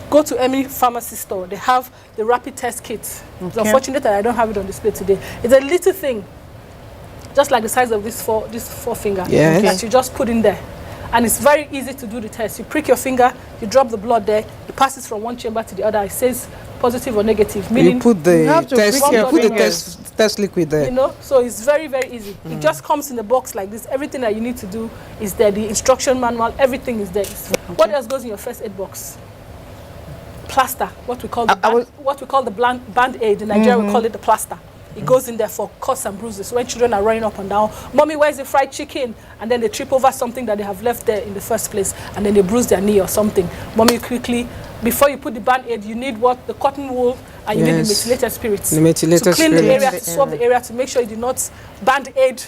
Speaker 8: go to any pharmacy store. They have the rapid test kit. It's unfortunate that I don't have it on display today. It's a little thing, just like the size of this forefinger, that you just put in there. And it's very easy to do the test. You prick your finger, you drop the blood there, it passes from one chamber to the other. It says positive or negative, meaning
Speaker 9: you put the test liquid there.
Speaker 8: You know, so it's very, very easy. It just comes in a box like this. Everything that you need to do is there. The instruction manual, everything is there. What else goes in your first aid box? Plaster, what we call the band-aid. In Nigeria, we call it the plaster. It goes in there for cuts and bruises. When children are running up and down, mommy, where's the fried chicken? And then they trip over something that they have left there in the first place, and then they bruise their knee or something. Mommy, quickly, before you put the band-aid, you need what? The cotton wool, and you need the methylated spirits.
Speaker 9: The methylated
Speaker 8: to clean
Speaker 9: spirits.
Speaker 8: the area, to swab the area, to make sure you do not band-aid,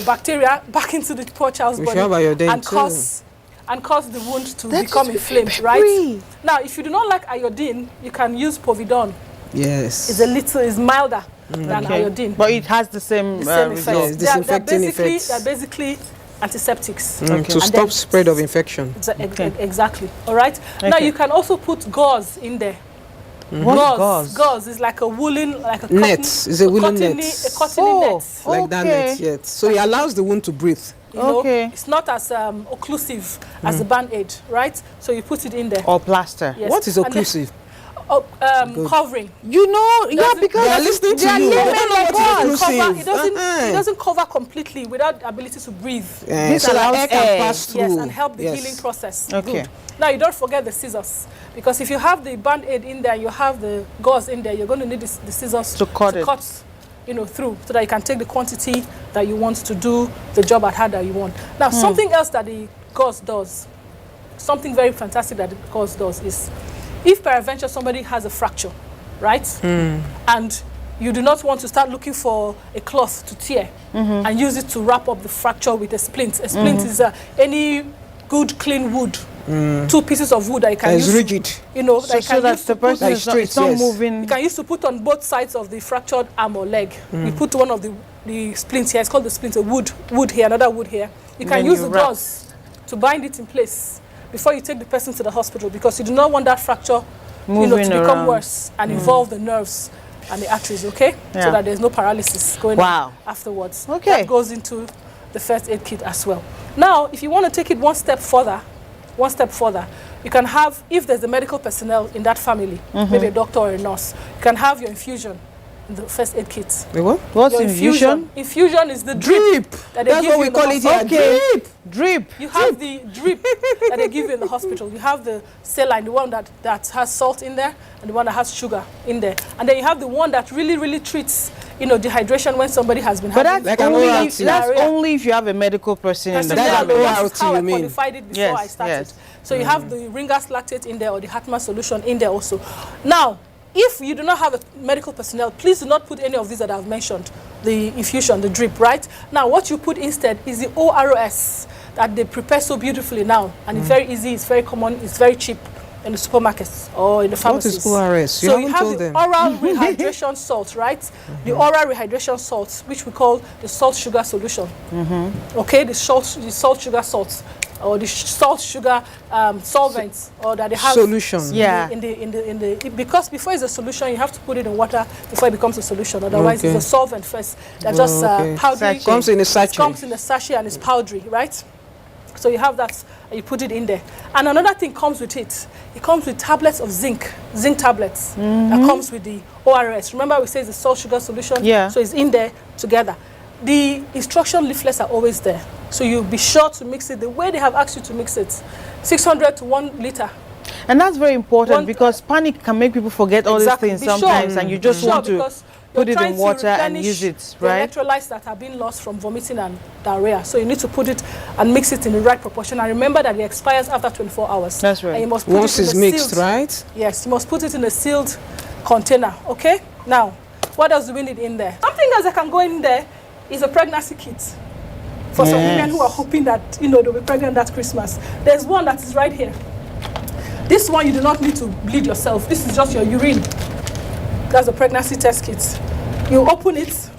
Speaker 8: bacteria back into the poor child's body and cause the wound to become inflamed, right? Now, if you do not like iodine, you can use Povidone.
Speaker 9: Yes.
Speaker 8: It's milder than iodine.
Speaker 7: But it has the same
Speaker 8: effect.
Speaker 9: Yes, disinfecting effects.
Speaker 8: They're basically antiseptics.
Speaker 9: To stop spread of infection.
Speaker 8: Exactly. All right? Now, you can also put gauze in there.
Speaker 7: What's gauze?
Speaker 8: Gauze is like a woolen, like a cotton.
Speaker 9: Net. It's a woolen net.
Speaker 8: A cottony net.
Speaker 9: Like that net, yes. So it allows the wound to breathe.
Speaker 8: You know, it's not as occlusive as the band-aid, right? So you put it in there.
Speaker 7: Or plaster.
Speaker 8: Yes.
Speaker 9: What is occlusive?
Speaker 8: Covering.
Speaker 7: You know, because
Speaker 9: they are listening to you.
Speaker 8: It doesn't cover completely without the ability to breathe.
Speaker 9: So that air can pass through.
Speaker 8: Yes, and help the healing process. Okay. Good. Now, you don't forget the scissors. Because if you have the band-aid in there, you have the gauze in there, you're going to need the scissors to cut through, so that you can take the quantity that you want to do the job at hand that you want. Now, something else that the gauze does, something very fantastic that the gauze does is, if peradventure somebody has a fracture, right? And you do not want to start looking for a cloth to tear and use it to wrap up the fracture with a splint. A splint is any good, clean wood. 2 pieces of wood that you can use.
Speaker 9: Rigid.
Speaker 8: You know,
Speaker 7: so that the person is not moving.
Speaker 8: You can use to put on both sides of the fractured arm or leg. You put one of the splints here. It's called the splint. A wood here, another wood here. You can use the gauze to bind it in place before you take the person to the hospital, because you do not want that fracture to become worse and involve the nerves and the arteries, okay? So that there's no paralysis going on afterwards. That goes into the first aid kit as well. Now, if you want to take it one step further, you can have, if there's a medical personnel in that family, maybe a doctor or a nurse, you can have your infusion in the first aid kit.
Speaker 9: The what?
Speaker 7: What's infusion?
Speaker 8: Infusion is the drip. That they
Speaker 9: That's
Speaker 8: give
Speaker 9: what we call it here.
Speaker 7: Drip.
Speaker 8: You have the drip that they give you in the hospital. You have the saline, the one that has salt in there, and the one that has sugar in there. And then you have the one that really, really treats, dehydration when somebody has been having.
Speaker 7: But that's only if you have a medical person in the family.
Speaker 8: That's how I qualified it before I started. So you have the Ringer's lactate in there, or the Hartmann solution in there also. Now, if you do not have a medical personnel, please do not put any of these that I've mentioned, the infusion, the drip, right? Now, what you put instead is the ORS that they prepare so beautifully now. And it's very easy, it's very common, it's very cheap in the supermarkets or in the pharmacies.
Speaker 9: What is ORS?
Speaker 8: So you have the oral rehydration salt, right? The oral rehydration salt, which we call the salt sugar solution. Okay, the salt sugar salts, or the salt sugar solvents, or that they have
Speaker 9: solution.
Speaker 8: Because before it's a solution, you have to put it in water before it becomes a solution. Otherwise, it's a solvent first. They're just powdery.
Speaker 9: It comes in a sachet.
Speaker 8: It comes in a sachet and it's powdery, right? So you have that, and you put it in there. And another thing comes with it. It comes with tablets of zinc tablets. That comes with the ORS. Remember, we say it's a salt sugar solution. So it's in there together. The instruction leaflets are always there. So you'll be sure to mix it the way they have asked you to mix it. 600 to 1 liter.
Speaker 7: And that's very important, because panic can make people forget all these things sometimes, and you just want to put it in water and use it, right?
Speaker 8: The electrolytes that have been lost from vomiting and diarrhea. So you need to put it and mix it in the right proportion. And remember that it expires after 24 hours.
Speaker 7: That's right.
Speaker 8: And you must put
Speaker 9: Once it's mixed, right?
Speaker 8: Yes, you must put it in a sealed container, okay? Now, what else do we need in there? Something else that can go in there is a pregnancy kit. For some women who are hoping that, they'll be pregnant that Christmas. There's one that is right here. This one, you do not need to bleed yourself. This is just your urine. That's a pregnancy test kit. You open it.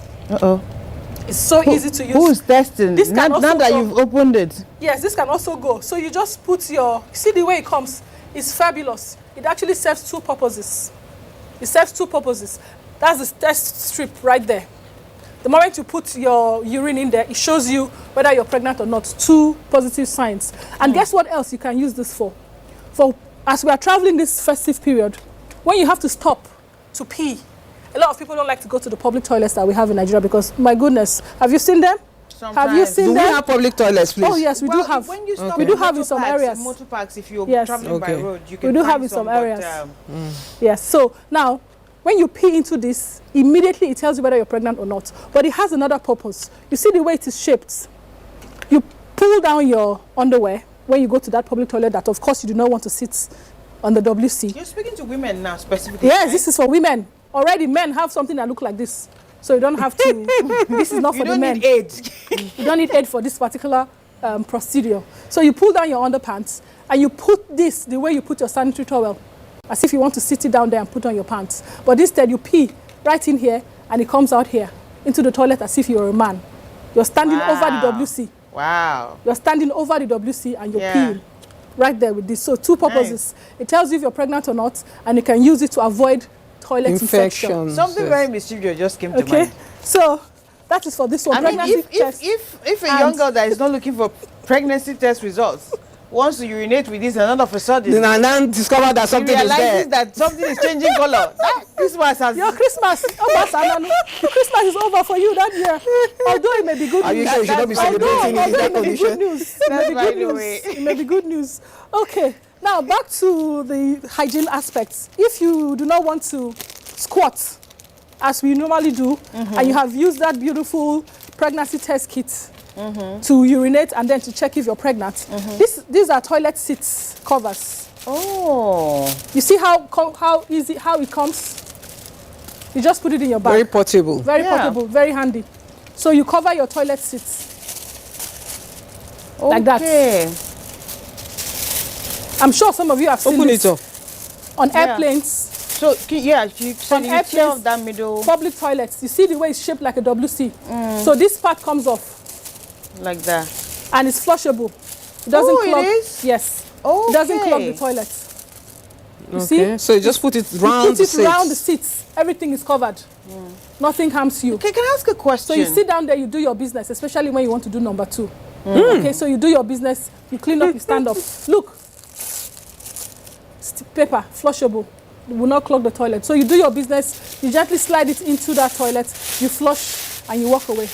Speaker 8: It's so easy to use.
Speaker 7: Who's testing? Now that you've opened it.
Speaker 8: Yes, this can also go. So you just put see the way it comes. It's fabulous. it actually serves two purposes. It serves two purposes. That's the test strip right there. The moment you put your urine in there, it shows you whether you're pregnant or not. Two positive signs. And guess what else you can use this for? For as we are traveling this festive period, when you have to stop to pee, a lot of people don't like to go to the public toilets that we have in Nigeria because, my goodness, have you seen them? Have you seen
Speaker 9: do
Speaker 8: them?
Speaker 9: we have public toilets, please?
Speaker 8: Oh yes, we do have.
Speaker 7: When you stop
Speaker 8: We do have in some areas.
Speaker 7: Motor parks, if you're
Speaker 8: Yes.
Speaker 7: traveling by road, you can
Speaker 8: We do have
Speaker 7: find
Speaker 8: in some
Speaker 7: but,
Speaker 8: areas. Yes. So now, when you pee into this, immediately it tells you whether you're pregnant or not. But it has another purpose. You see the way it is shaped. You pull down your underwear when you go to that public toilet that, of course, you do not want to sit on the WC.
Speaker 7: You're speaking to women now, specifically.
Speaker 8: Yes,
Speaker 7: right?
Speaker 8: this is for women. Already, men have something that look like this. So you don't have to. This is not for the men.
Speaker 7: You don't need aid.
Speaker 8: You don't need aid for this particular procedure. So you pull down your underpants and you put this the way you put your sanitary towel, as if you want to sit it down there and put on your pants. But instead you pee right in here and it comes out here into the toilet as if you're a man. You're standing over the WC.
Speaker 7: Wow.
Speaker 8: You're standing over the WC and you're peeing right there with this. So two purposes. It tells you if you're pregnant or not, and you can use it to avoid toilet infection.
Speaker 7: Something very mischievous just came to mind.
Speaker 8: So that is for this one.
Speaker 7: I mean, if a young girl that is not looking for pregnancy test results wants to urinate with this, and all of a sudden,
Speaker 9: and then discover that something is there.
Speaker 7: Realizes that something is changing color. Christmas has.
Speaker 8: Your Christmas, the Christmas is over for you that year. Although it may be good news.
Speaker 9: Are you sure you should not be celebrating in that condition?
Speaker 8: It may be good news. Okay. Now back to the hygiene aspects. If you do not want to squat, as we normally do, and you have used that beautiful pregnancy test kit to urinate and then to check if you're pregnant, these are toilet seats covers.
Speaker 7: Oh.
Speaker 8: You see how easy, how it comes? You just put it in your bag.
Speaker 9: Very portable.
Speaker 8: Very portable, very handy. So you cover your toilet seats. Like that. I'm sure some of you have seen
Speaker 9: it up.
Speaker 8: On airplanes.
Speaker 7: So
Speaker 8: on airplanes,
Speaker 7: that middle
Speaker 8: public toilets. You see the way it's shaped like a WC. So this part comes off.
Speaker 7: Like that.
Speaker 8: And it's flushable. It doesn't clog.
Speaker 7: It is?
Speaker 8: Yes. It doesn't clog the toilet. You see?
Speaker 9: So you just put it round the seats.
Speaker 8: Put it round the seats. Everything is covered. Nothing harms you.
Speaker 7: Okay, can I ask a question?
Speaker 8: So you sit down there, you do your business, especially when you want to do number 2. Okay, so you do your business, you clean up, you stand up. Look. Paper, flushable. It will not clog the toilet. So you do your business, you gently slide it into that toilet, you flush, and you walk away.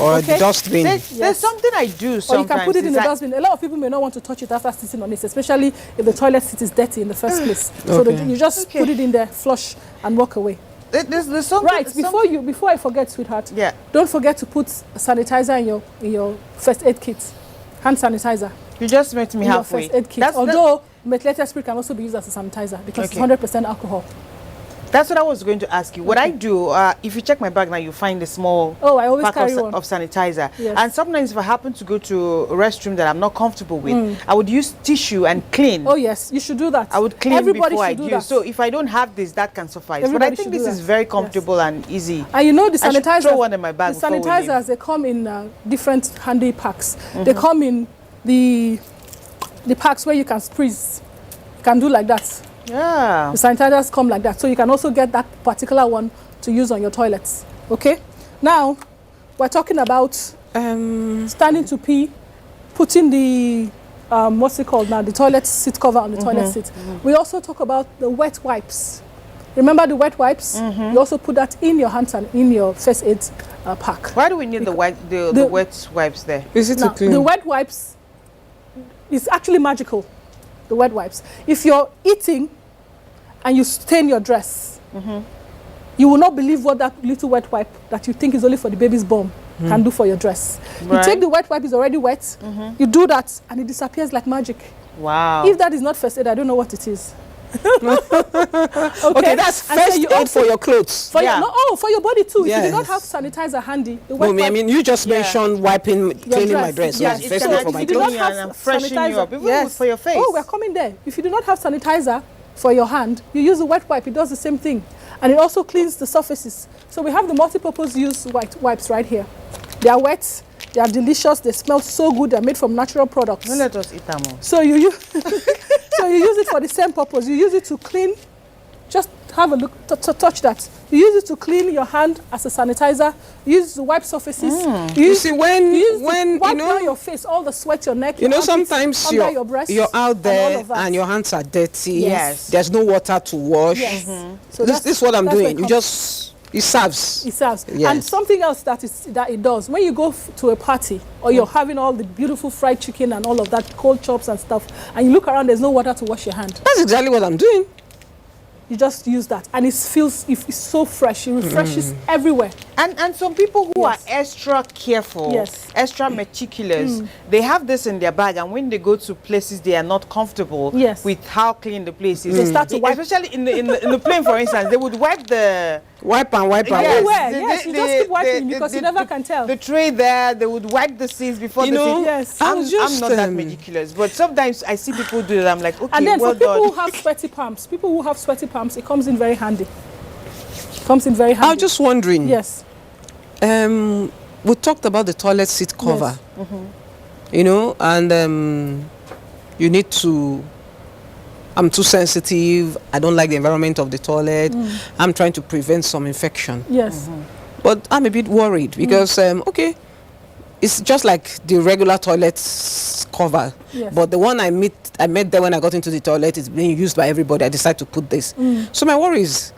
Speaker 9: Or a dustbin.
Speaker 7: There's something I do sometimes.
Speaker 8: Or you can put it in the dustbin. A lot of people may not want to touch it after sitting on it, especially if the toilet seat is dirty in the first place. So you just put it in there, flush, and walk away.
Speaker 7: There's something.
Speaker 8: Right, before I forget, sweetheart.
Speaker 7: Yeah.
Speaker 8: Don't forget to put sanitizer in your first aid kit. Hand sanitizer.
Speaker 7: You just met me halfway.
Speaker 8: First aid kit. Although methylated spirit can also be used as a sanitizer because it's 100% alcohol.
Speaker 7: That's what I was going to ask you. What I do, if you check my bag now, you find a small
Speaker 8: I always
Speaker 7: pack
Speaker 8: carry
Speaker 7: of sanitizer.
Speaker 8: Yes.
Speaker 7: And sometimes if I happen to go to a restroom that I'm not comfortable with, I would use tissue and clean.
Speaker 8: Oh yes, you should do that.
Speaker 7: I would clean
Speaker 8: Everybody
Speaker 7: before I
Speaker 8: should do
Speaker 7: use.
Speaker 8: that.
Speaker 7: So if I don't have this, that can suffice.
Speaker 8: Everybody
Speaker 7: but I think
Speaker 8: should
Speaker 7: this
Speaker 8: do
Speaker 7: is
Speaker 8: that.
Speaker 7: very comfortable and easy.
Speaker 8: And you know the
Speaker 7: I should
Speaker 8: sanitizers,
Speaker 7: throw one in my bag
Speaker 8: the
Speaker 7: before we leave.
Speaker 8: sanitizers, they come in different handy packs. They come in the packs where you can squeeze. You can do like that.
Speaker 7: Yeah.
Speaker 8: The sanitizers come like that. So you can also get that particular one to use on your toilets. Okay? Now, we're talking about standing to pee, putting the, what's it called now? The toilet seat cover on the toilet seat. We also talk about the wet wipes. Remember the wet wipes? You also put that in your hands and in your first aid pack.
Speaker 7: Why do we need the wet wipes there?
Speaker 9: Is it to clean?
Speaker 8: The wet wipes is actually magical. The wet wipes. If you're eating and you stain your dress, you will not believe what that little wet wipe that you think is only for the baby's bum can do for your dress.
Speaker 7: Right.
Speaker 8: You take the wet wipe, it's already wet, you do that and it disappears like magic.
Speaker 7: Wow.
Speaker 8: If that is not first aid, I don't know what it is.
Speaker 9: Okay, that's first aid for your clothes.
Speaker 8: For your body too. If you do not have sanitizer handy, the wet
Speaker 9: I mean, you just mentioned wiping, cleaning my dress.
Speaker 8: Yes,
Speaker 9: So first aid for my clothes.
Speaker 8: Yes.
Speaker 7: For your face.
Speaker 8: Oh, we're coming there. If you do not have sanitizer for your hand, you use a wet wipe. It does the same thing. And it also cleans the surfaces. So we have the multi-purpose use wipes right here. They are wet They are delicious. They smell so good. They're made from natural products.
Speaker 7: Don't let us eat them all.
Speaker 8: So you use so you use it for the same purpose. You use it to clean. Just have a look, touch that. You use it to clean your hand as a sanitizer. You use it to wipe surfaces.
Speaker 9: You see, when
Speaker 8: wipe down your face, all the sweat, your neck,
Speaker 9: you know,
Speaker 8: your armpits,
Speaker 9: sometimes
Speaker 8: under your breast,
Speaker 9: you're out there
Speaker 8: all
Speaker 9: and your hands are dirty.
Speaker 8: Yes.
Speaker 9: There's no water to wash.
Speaker 8: Yes.
Speaker 9: So this is what I'm doing. It serves.
Speaker 8: It serves.
Speaker 9: Yes.
Speaker 8: And something else that it does, when you go to a party or you're having all the beautiful fried chicken and all of that, cold chops and stuff, and you look around, there's no water to wash your hand.
Speaker 9: That's exactly what I'm doing.
Speaker 8: You just use that, and it's so fresh. It refreshes everywhere.
Speaker 7: And some people who are extra careful, extra meticulous, they have this in their bag, and when they go to places they are not comfortable with how clean the place is.
Speaker 8: They start to wipe.
Speaker 7: Especially in the plane, for instance, they would wipe the
Speaker 8: everywhere. Yes, you just keep wiping because you never can tell.
Speaker 7: The tray there, they would wipe the seats before
Speaker 9: you know.
Speaker 8: Yes,
Speaker 7: I'm not that meticulous, but sometimes I see people do it. I'm like, okay,
Speaker 8: and then
Speaker 7: well
Speaker 8: for people
Speaker 7: done.
Speaker 8: who have sweaty palms, it comes in very handy. I
Speaker 9: was just wondering.
Speaker 8: Yes.
Speaker 9: We talked about the toilet seat cover.
Speaker 8: Yes.
Speaker 9: You know, and you need to. I'm too sensitive. I don't like the environment of the toilet. I'm trying to prevent some infection.
Speaker 8: Yes.
Speaker 9: But I'm a bit worried because, okay, it's just like the regular toilet cover.
Speaker 8: Yes.
Speaker 9: But the one I met there when I got into the toilet is being used by everybody. I decided to put this. So my worry is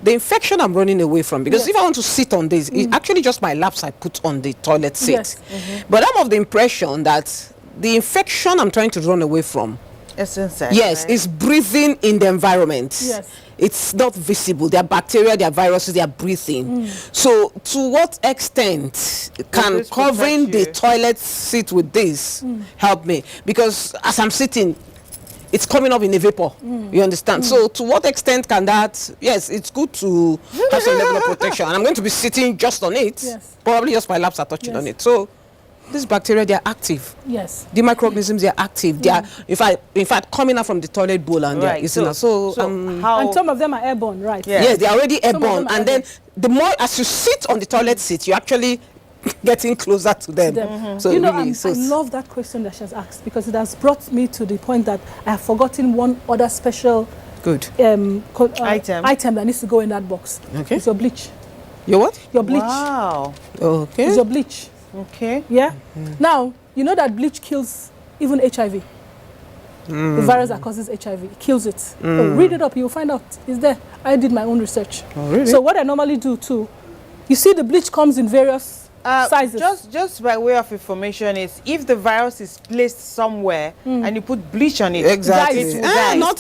Speaker 9: the infection I'm running away from. Because if I want to sit on this, it's actually just my laps I put on the toilet seat.
Speaker 8: Yes.
Speaker 9: But I'm of the impression that the infection I'm trying to run away from,
Speaker 7: it's inside.
Speaker 9: yes, it's breathing in the environment.
Speaker 8: Yes.
Speaker 9: It's not visible. There are bacteria, there are viruses, they are breathing. So to what extent can
Speaker 7: this
Speaker 9: covering
Speaker 7: protect
Speaker 9: the
Speaker 7: you?
Speaker 9: toilet seat with this help me? Because as I'm sitting, it's coming up in a vapor. You understand? So to what extent can that, yes, it's good to have some level of protection. And I'm going to be sitting just on it.
Speaker 8: Yes.
Speaker 9: Probably just my laps are touching on it. So these bacteria, they are active.
Speaker 8: Yes.
Speaker 9: The microorganisms, they are active. They are, in fact, coming out from the toilet bowl and they're eating us.
Speaker 8: And some of them are airborne, right?
Speaker 9: Yes, they're already
Speaker 8: Some of them
Speaker 9: airborne.
Speaker 8: are
Speaker 9: And then the more as you sit on the toilet seat, you're actually getting closer to them. So
Speaker 8: you know,
Speaker 9: really,
Speaker 8: I love that question that she has asked because it has brought me to the point that I have forgotten one other special item that needs to go in that box.
Speaker 9: Okay.
Speaker 8: It's your bleach.
Speaker 9: Your what?
Speaker 8: Your bleach.
Speaker 7: Wow.
Speaker 9: Okay.
Speaker 8: It's your bleach.
Speaker 7: Okay.
Speaker 8: Yeah. Now, you know that bleach kills even HIV. The virus that causes HIV, it kills it. Oh, read it up, you'll find out. It's there. I did my own research.
Speaker 9: Oh, really?
Speaker 8: So what I normally do too, you see the bleach comes in various sizes.
Speaker 7: Just by way of information, is if the virus is placed somewhere and you put bleach on it,
Speaker 9: Exactly.
Speaker 7: it will die.
Speaker 8: Not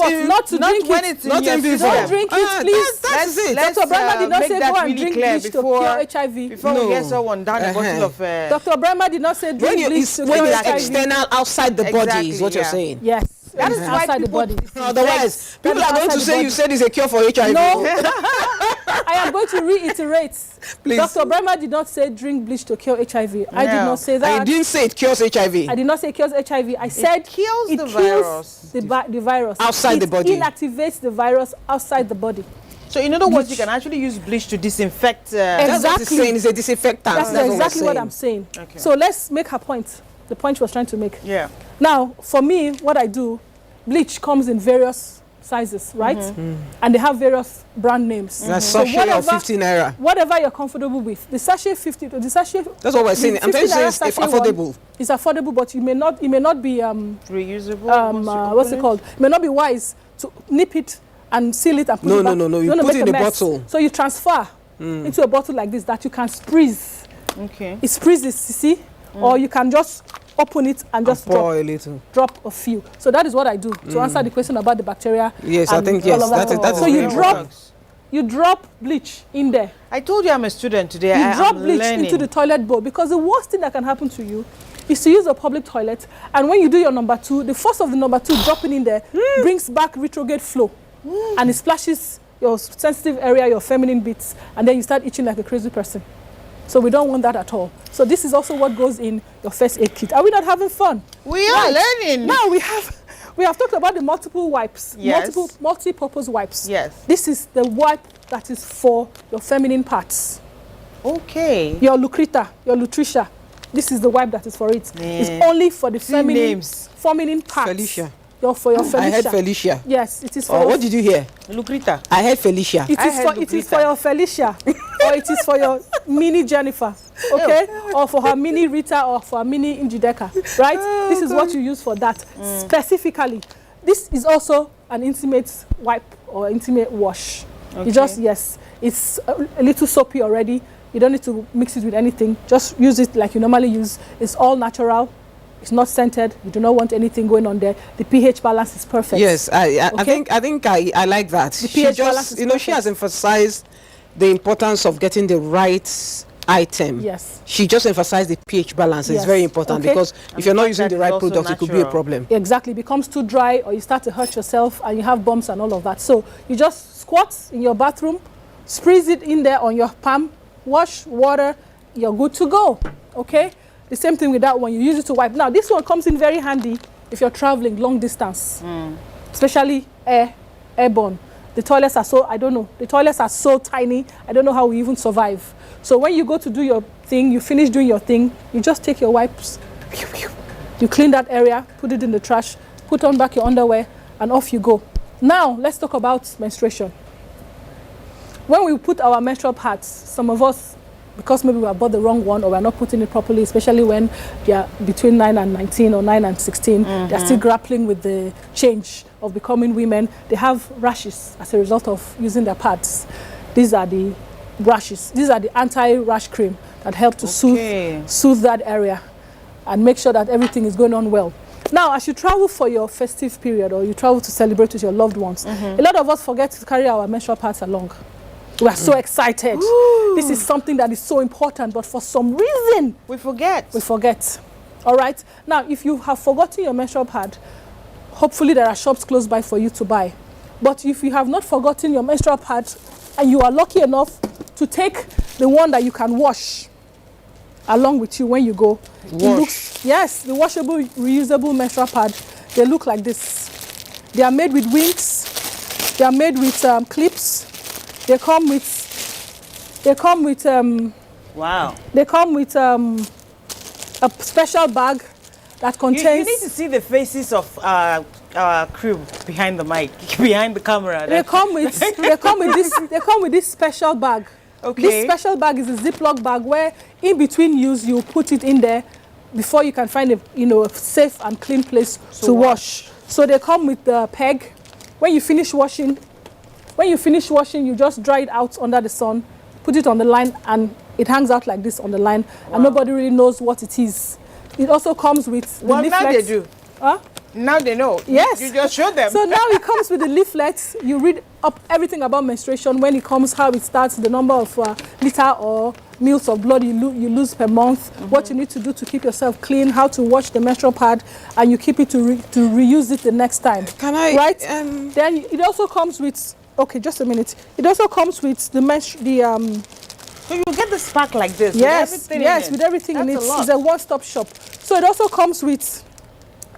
Speaker 8: to drink
Speaker 7: when
Speaker 8: it.
Speaker 7: it's
Speaker 9: Not
Speaker 7: in your
Speaker 9: in
Speaker 7: system.
Speaker 8: Don't drink it, please.
Speaker 9: That's it.
Speaker 8: Dr. Brahma did not
Speaker 7: make
Speaker 8: say
Speaker 7: that
Speaker 8: go and
Speaker 7: really
Speaker 8: drink
Speaker 7: clear
Speaker 8: bleach to cure HIV.
Speaker 7: Before we get someone down a bottle of...
Speaker 8: Dr. Brahma did not say
Speaker 9: When
Speaker 8: drink bleach
Speaker 9: it's
Speaker 8: to
Speaker 9: when
Speaker 8: cure
Speaker 9: it's
Speaker 8: HIV.
Speaker 9: external outside the body is what you're saying.
Speaker 8: Yes. That is outside the body.
Speaker 9: Otherwise,
Speaker 8: That
Speaker 9: people
Speaker 8: is
Speaker 9: are going
Speaker 8: outside
Speaker 9: to
Speaker 8: the
Speaker 9: say
Speaker 8: body.
Speaker 9: you said it's a cure for HIV.
Speaker 8: No. I am going to reiterate.
Speaker 9: Please.
Speaker 8: Dr. Brahma did not say drink bleach to cure HIV. I did not say that.
Speaker 9: And you didn't say it cures HIV.
Speaker 8: I did not say it cures HIV. I said
Speaker 7: it kills
Speaker 8: it
Speaker 7: the
Speaker 8: kills
Speaker 7: virus.
Speaker 8: the virus.
Speaker 9: Outside the body.
Speaker 8: It inactivates the virus outside the body.
Speaker 7: So in other words, you can actually use bleach to disinfect...
Speaker 9: That's what it's saying. It's a disinfectant.
Speaker 8: That's exactly what
Speaker 9: saying.
Speaker 8: I'm saying.
Speaker 7: Okay.
Speaker 8: So let's make her point. The point she was trying to make.
Speaker 7: Yeah.
Speaker 8: Now, for me, what I do, bleach comes in various sizes, right? And they have various brand names.
Speaker 9: That's sachet of 15 naira.
Speaker 8: Whatever you're comfortable with. The sachet 50, the sachet...
Speaker 9: That's what we're saying. I'm trying to say it's affordable.
Speaker 8: It's affordable, but it may not be...
Speaker 7: reusable?
Speaker 8: What's it called? It may not be wise to nip it and seal it and put it back.
Speaker 9: No.
Speaker 8: You
Speaker 9: You
Speaker 8: wanna
Speaker 9: put
Speaker 8: make
Speaker 9: it in
Speaker 8: a
Speaker 9: a
Speaker 8: mess.
Speaker 9: bottle.
Speaker 8: So you transfer into a bottle like this that you can squeeze.
Speaker 7: Okay.
Speaker 8: It squeezes, you see? Or you can just open it and just
Speaker 9: pour a little.
Speaker 8: drop a few. So that is what I do to answer the question about the bacteria.
Speaker 9: Yes, I
Speaker 8: and
Speaker 9: think,
Speaker 8: all
Speaker 9: yes,
Speaker 8: of that.
Speaker 9: that is
Speaker 8: So
Speaker 9: very
Speaker 8: you drop bleach in there.
Speaker 7: I told you I'm a student today.
Speaker 8: You drop
Speaker 7: I'm
Speaker 8: bleach
Speaker 7: learning.
Speaker 8: into the toilet bowl because the worst thing that can happen to you is to use a public toilet, and when you do your number two, the force of the number two dropping in there brings back retrograde flow, and it splashes your sensitive area, your feminine bits, and then you start itching like a crazy person. So we don't want that at all. So this is also what goes in your first aid kit. Are we not having fun?
Speaker 7: We are learning.
Speaker 8: Now we have talked about the multiple wipes,
Speaker 7: Yes.
Speaker 8: multi-purpose wipes.
Speaker 7: Yes.
Speaker 8: This is the wipe that is for your feminine parts.
Speaker 7: Okay.
Speaker 8: Your Lucreta, your Lutricia, This is the wipe that is for it. It's
Speaker 7: Yeah.
Speaker 8: only for the
Speaker 7: See
Speaker 8: feminine,
Speaker 7: names.
Speaker 8: feminine parts.
Speaker 9: Felicia.
Speaker 8: For your Felicia.
Speaker 9: I heard Felicia.
Speaker 8: Yes, it is for.
Speaker 9: Oh, what did you hear?
Speaker 7: Lucrita.
Speaker 9: I heard Felicia.
Speaker 8: It is for your Felicia, or it is for your mini Jennifer, okay, or for her mini Rita, or for her mini Njideka, right? This is what you use for that specifically. This is also an intimate wipe or intimate wash.
Speaker 7: Okay.
Speaker 8: You just it's a little soapy already. You don't need to mix it with anything. Just use it like you normally use. It's all natural. It's not scented. You do not want anything going on there. The pH balance is perfect.
Speaker 9: Yes, I
Speaker 8: Okay?
Speaker 9: think I like that.
Speaker 8: The
Speaker 9: She
Speaker 8: pH balance
Speaker 9: just,
Speaker 8: is
Speaker 9: you know, she has
Speaker 8: perfect.
Speaker 9: emphasized the importance of getting the right item.
Speaker 8: Yes.
Speaker 9: She just emphasized the pH balance. It's
Speaker 8: Yes.
Speaker 9: very important
Speaker 8: Okay.
Speaker 9: because if you're not using the right product, it could be a problem.
Speaker 8: Exactly. It becomes too dry, or you start to hurt yourself and you have bumps and all of that. So you just squat in your bathroom, squeeze it in there on your palm, wash, water, you're good to go. Okay? The same thing with that one. You use it to wipe. Now, this one comes in very handy if you're traveling long distance, especially airborne. The toilets are so, I don't know, the toilets are so tiny, I don't know how we even survive. So when you go to do your thing, you finish doing your thing, you just take your wipes, you clean that area, put it in the trash, put on back your underwear, and off you go. Now, let's talk about menstruation. When we put our menstrual pads, some of us, because maybe we have bought the wrong one or we're not putting it properly, especially when they are between 9 and 19 or 9 and 16, they're still grappling with the change of becoming women. They have rashes as a result of using their pads. These are the rashes. These are the anti-rash cream that help to soothe that area and make sure that everything is going on well. Now, as you travel for your festive period or you travel to celebrate with your loved ones, a lot of us forget to carry our menstrual pads along. We are so excited. This is something that is so important, but for some reason,
Speaker 7: we forget.
Speaker 8: We forget. All right? Now, if you have forgotten your menstrual pad, hopefully there are shops close by for you to buy. But if you have not forgotten your menstrual pad and you are lucky enough to take the one that you can wash along with you when you go, yes, the washable, reusable menstrual pad, they look like this. They are made with wings. They are made with clips. They come with
Speaker 7: wow.
Speaker 8: They come with a special bag that contains.
Speaker 7: You need to see the faces of our crew behind the mic, behind the camera.
Speaker 8: They come with this special bag.
Speaker 7: Okay.
Speaker 8: This special bag is a Ziploc bag where in between use you put it in there before you can find a safe and clean place to wash. So they come with the peg. When you finish washing, you just dry it out under the sun, put it on the line, and it hangs out like this on the line, and nobody really knows what it is. It also comes with the leaflets.
Speaker 7: Now they do.
Speaker 8: Huh?
Speaker 7: Now they know.
Speaker 8: Yes.
Speaker 7: You just show them.
Speaker 8: So now it comes with the leaflets. You read up everything about menstruation, when it comes, how it starts, the number of liter or mils of blood you lose per month, what you need to do to keep yourself clean, how to wash the menstrual pad, and you keep it to reuse it the next time.
Speaker 9: Can I?
Speaker 8: Right? Then it also comes with. Okay, just a minute. It also comes with the
Speaker 7: So you get the pack like this.
Speaker 8: Yes,
Speaker 7: with everything
Speaker 8: yes,
Speaker 7: in it.
Speaker 8: with everything in it.
Speaker 7: That's a lot.
Speaker 8: It's a one-stop shop. So it also comes with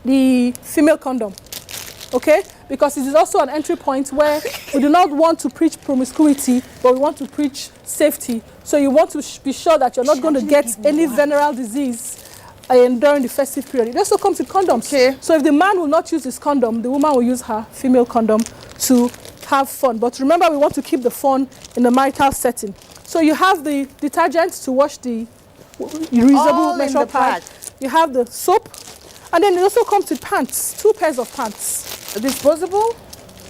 Speaker 8: the female condom. Okay? Because it is also an entry point where we do not want to preach promiscuity, but we want to preach safety. So you want to be sure that you're not going to get any venereal disease during the festive period. It also comes with condoms. Okay. So if the man will not use his condom, the woman will use her female condom to have fun. But remember, we want to keep the fun in the marital setting. So you have the detergent to wash the reusable menstrual pad. You have the soap. And then it also comes with pants, 2 pairs of pants.
Speaker 7: Disposable?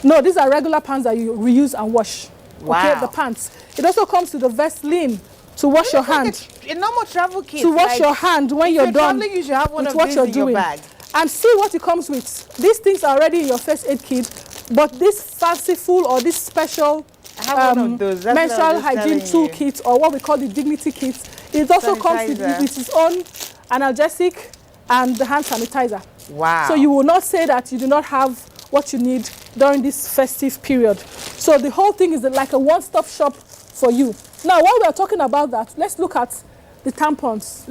Speaker 8: No, these are regular pants that you reuse and wash.
Speaker 7: Wow.
Speaker 8: Okay, the pants. It also comes with the Vaseline to wash your hand.
Speaker 7: A normal travel kit.
Speaker 8: To wash your hand when you're done
Speaker 7: traveling, you should have one
Speaker 8: with
Speaker 7: of
Speaker 8: what
Speaker 7: these
Speaker 8: you're
Speaker 7: in
Speaker 8: doing.
Speaker 7: your bag.
Speaker 8: And see what it comes with. These things are already in your first aid kit, but this fanciful or this special
Speaker 7: one of those. That's
Speaker 8: menstrual
Speaker 7: what I was
Speaker 8: hygiene
Speaker 7: telling you.
Speaker 8: toolkit, or what we call the dignity kit, it also comes with
Speaker 7: Sanitizer.
Speaker 8: its own analgesic and the hand sanitizer.
Speaker 7: Wow.
Speaker 8: So you will not say that you do not have what you need during this festive period. So the whole thing is like a one-stop shop for you. Now, while we are talking about that, let's look at the tampons.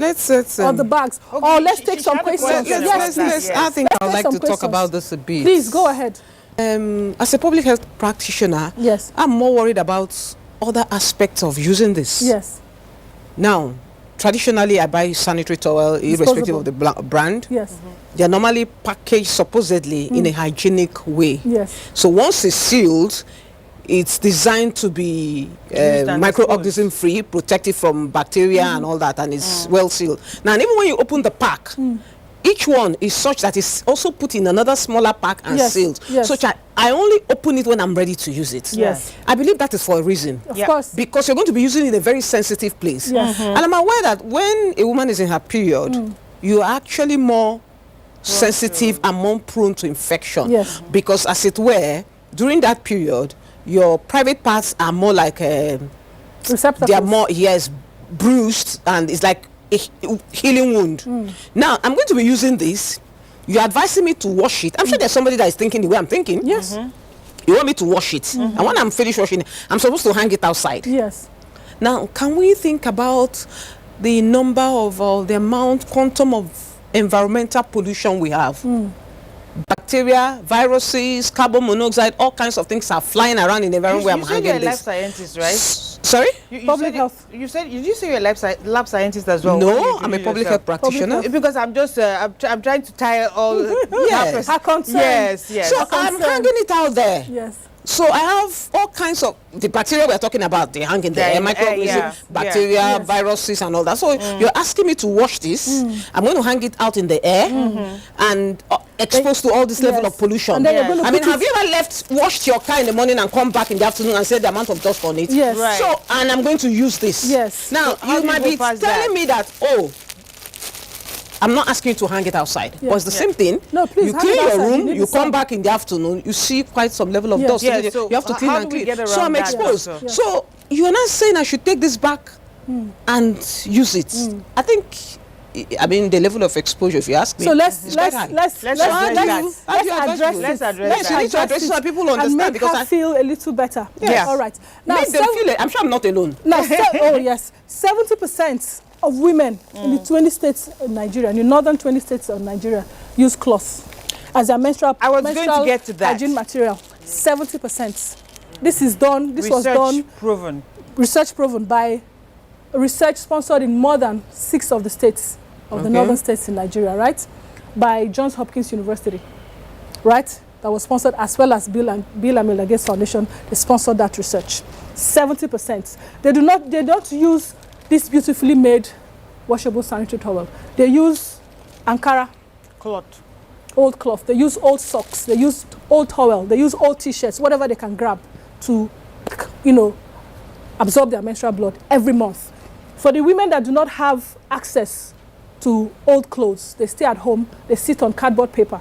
Speaker 9: Or
Speaker 8: the bags. Or let's take some questions.
Speaker 9: I think I'd like to talk about this a bit.
Speaker 8: Please, go ahead.
Speaker 9: As a public health practitioner,
Speaker 8: yes,
Speaker 9: I'm more worried about other aspects of using this.
Speaker 8: Yes.
Speaker 9: Now, traditionally I buy sanitary towel irrespective of the brand.
Speaker 8: Yes.
Speaker 9: They're normally packaged supposedly in a hygienic way.
Speaker 8: Yes.
Speaker 9: So once it's sealed, it's designed to be microorganism free, protected from bacteria and all that, and it's well sealed. Now, and even when you open the pack, each one is such that it's also put in another smaller pack and sealed.
Speaker 8: Yes.
Speaker 9: So I only open it when I'm ready to use it.
Speaker 8: Yes.
Speaker 9: I believe that is for a reason.
Speaker 8: Of course.
Speaker 9: Because you're going to be using it in a very sensitive place.
Speaker 8: Yes.
Speaker 9: And I'm aware that when a woman is in her period, you are actually more sensitive and more prone to infection.
Speaker 8: Yes.
Speaker 9: Because as it were, during that period, your private parts are more like
Speaker 8: receptacles.
Speaker 9: they are more bruised, and it's like a healing wound. Now I'm going to be using this. You're advising me to wash it. I'm sure there's somebody that is thinking the way I'm thinking.
Speaker 8: Yes.
Speaker 9: You want me to wash it, and when I'm finished washing it, I'm supposed to hang it outside.
Speaker 8: Yes.
Speaker 9: Now, can we think about the number of the quantum of environmental pollution we have? Bacteria, viruses, carbon monoxide, all kinds of things are flying around in the environment where I'm hanging
Speaker 7: you're a lab
Speaker 9: this.
Speaker 7: scientist, right?
Speaker 9: Sorry?
Speaker 8: Public health.
Speaker 7: You said, did you say you're a lab scientist as well?
Speaker 9: No, I'm a public health practitioner.
Speaker 7: Because I'm just, I'm trying to tie all.
Speaker 9: Yes.
Speaker 8: Her concern.
Speaker 7: Yes, yes.
Speaker 9: So I'm hanging it out there.
Speaker 8: Yes.
Speaker 9: So I have all kinds of the bacteria we're talking about. They hang in there, microorganisms, bacteria, viruses, and all that. So you're asking me to wash this. I'm going to hang it out in the air and exposed to all this level of pollution.
Speaker 8: And then you're going to
Speaker 9: I mean, have you ever washed your car in the morning and come back in the afternoon and said the amount of dust on it?
Speaker 8: Yes.
Speaker 7: Right.
Speaker 9: So, and I'm going to use this.
Speaker 8: Yes.
Speaker 9: Now,
Speaker 7: So how
Speaker 9: you
Speaker 7: do you
Speaker 9: might
Speaker 7: go
Speaker 9: be
Speaker 7: past
Speaker 9: telling
Speaker 7: that?
Speaker 9: me that, I'm not asking you to hang it outside.
Speaker 8: Yeah.
Speaker 9: But it's the same thing.
Speaker 8: No, please,
Speaker 9: you
Speaker 8: hang
Speaker 9: clean
Speaker 8: it
Speaker 9: your
Speaker 8: outside.
Speaker 9: room,
Speaker 8: You
Speaker 9: you
Speaker 8: need
Speaker 9: come
Speaker 8: sun.
Speaker 9: back in the afternoon, you see quite some level of
Speaker 8: Yes.
Speaker 9: dust.
Speaker 7: Yeah,
Speaker 9: you
Speaker 7: so
Speaker 9: have to clean
Speaker 7: how
Speaker 9: and
Speaker 7: do we
Speaker 9: clean.
Speaker 7: get
Speaker 9: So
Speaker 7: around
Speaker 9: I'm
Speaker 7: that
Speaker 9: exposed.
Speaker 7: also?
Speaker 8: Yeah.
Speaker 9: So you're not saying I should take this back and use it. I think, I mean, the level of exposure, if you ask me.
Speaker 8: So let's
Speaker 7: address
Speaker 8: address
Speaker 7: that.
Speaker 8: it.
Speaker 7: Let's address
Speaker 9: you need to address it so that people understand,
Speaker 8: and make
Speaker 9: because
Speaker 8: her feel a little better.
Speaker 9: Yes.
Speaker 8: All right. Now,
Speaker 9: Make them feel it. I'm sure I'm not alone.
Speaker 8: Now, 70% of women in the 20 states of Nigeria, in the northern 20 states of Nigeria, use cloth as their menstrual
Speaker 7: going to get to that.
Speaker 8: hygiene material. 70%. This is done. This was done. Research proven by research sponsored in more than 6 of the states of the northern states in Nigeria, right? By Johns Hopkins University, right? That was sponsored, as well as Bill and Melinda Gates Foundation. They sponsored that research. 70%. They don't use this beautifully made washable sanitary towel. They use Ankara cloth, old cloth. They use old socks. They use old towel. They use old t-shirts, whatever they can grab to, absorb their menstrual blood every month. For the women that do not have access to old clothes, they stay at home, they sit on cardboard paper.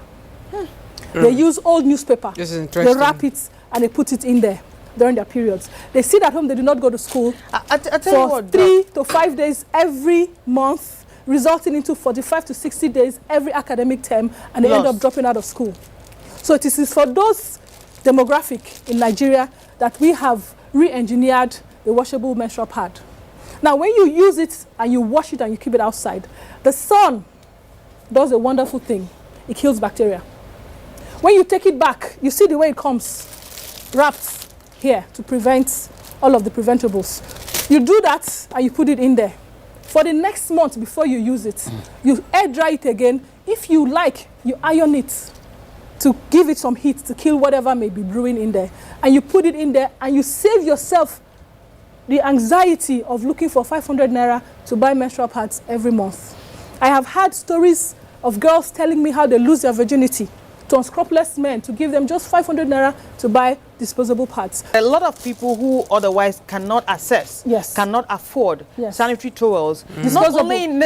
Speaker 8: They use old newspaper.
Speaker 9: This is interesting.
Speaker 8: They wrap it and they put it in there during their periods. They sit at home, they do not go to school
Speaker 7: I tell you
Speaker 8: for
Speaker 7: what,
Speaker 8: 3 to 5 days every month, resulting into 45 to 60 days every academic term, and they end up dropping out of school. So it is for those demographic in Nigeria that we have re-engineered the washable menstrual pad. Now, when you use it and you wash it and you keep it outside, the sun does a wonderful thing. It kills bacteria. When you take it back, you see the way it comes, wrapped here to prevent all of the preventables. You do that and you put it in there. For the next month before you use it, you air dry it again. If you like, you iron it to give it some heat to kill whatever may be brewing in there. And you put it in there and you save yourself the anxiety of looking for 500 naira to buy menstrual pads every month. I have had stories of girls telling me how they lose their virginity to unscrupulous men to give them just 500 naira to buy disposable pads.
Speaker 7: A lot of people who otherwise cannot access, cannot afford sanitary towels, not only in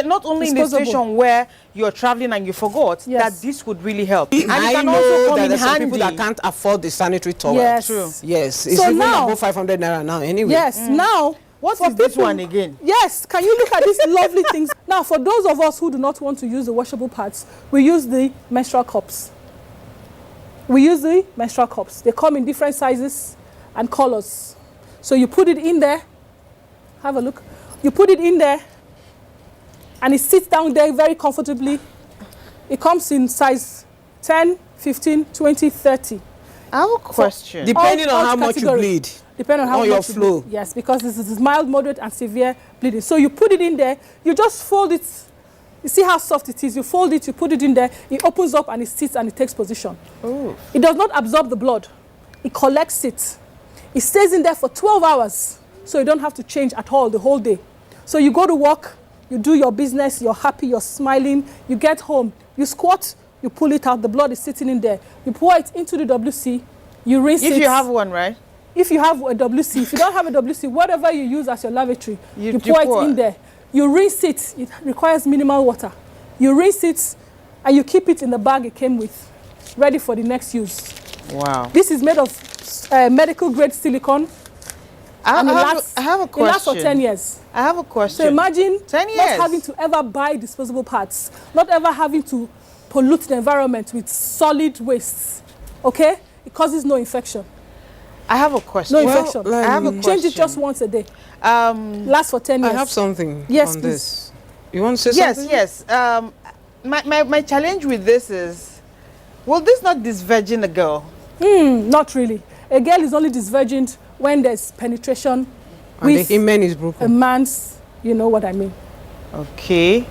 Speaker 7: the situation where you're traveling and you forgot that this would really help. And
Speaker 9: I
Speaker 7: it can
Speaker 9: know
Speaker 7: also come
Speaker 9: that
Speaker 7: in
Speaker 9: there's some
Speaker 7: handy.
Speaker 9: people that can't afford the sanitary towel.
Speaker 8: Yes. True.
Speaker 9: Yes, it's
Speaker 8: So
Speaker 9: even
Speaker 8: now-
Speaker 9: above 500 naira now anyway.
Speaker 8: Yes, now...
Speaker 7: What
Speaker 8: for
Speaker 7: is this
Speaker 8: people-
Speaker 7: one again?
Speaker 8: Yes, can you look at these lovely things? Now, for those of us who do not want to use the washable pads, we use the menstrual cups. We use the menstrual cups. They come in different sizes and colors. So you put it in there. Have a look. You put it in there, and it sits down there very comfortably. It comes in size 10, 15, 20, 30.
Speaker 7: I have a question.
Speaker 9: Depending
Speaker 8: All
Speaker 9: on how much you
Speaker 8: category.
Speaker 9: bleed.
Speaker 8: Depending on how
Speaker 9: on
Speaker 8: much
Speaker 9: your
Speaker 8: you
Speaker 9: flow.
Speaker 8: bleed. Yes, because this is mild, moderate, and severe bleeding. So you put it in there, you just fold it. You see how soft it is. You fold it, you put it in there, it opens up and it sits and it takes position.
Speaker 7: Oh.
Speaker 8: It does not absorb the blood. It collects it. It stays in there for 12 hours, so you don't have to change at all the whole day. So you go to work, you do your business, you're happy, you're smiling, you get home, you squat, you pull it out, the blood is sitting in there. You pour it into the WC, you rinse it.
Speaker 7: If you have one, right?
Speaker 8: If you have a WC, if you don't have a WC, whatever you use as your lavatory, you pour
Speaker 7: pour.
Speaker 8: it in there. You rinse it. It requires minimal water. You rinse it, and you keep it in the bag it came with, ready for the next use.
Speaker 7: Wow.
Speaker 8: This is made of medical grade silicone.
Speaker 7: I
Speaker 8: and
Speaker 7: have a
Speaker 8: It lasts for
Speaker 7: question.
Speaker 8: 10 years.
Speaker 7: I have a question.
Speaker 8: So imagine
Speaker 7: 10 years.
Speaker 8: not having to ever buy disposable parts, not ever having to pollute the environment with solid wastes. Okay? It causes no infection.
Speaker 7: I have a question.
Speaker 8: No infection.
Speaker 7: I have a question.
Speaker 8: Change it just once a day. Lasts for 10 years.
Speaker 9: I have something
Speaker 8: Yes,
Speaker 9: on
Speaker 8: please.
Speaker 9: this. You want to say something?
Speaker 7: Yes. My challenge with this is, will this not disvirgin a girl?
Speaker 8: Not really. A girl is only disvirgined when there's penetration
Speaker 9: And
Speaker 8: with
Speaker 9: the hymen is broken.
Speaker 8: a man's, you know what I mean.
Speaker 7: Okay.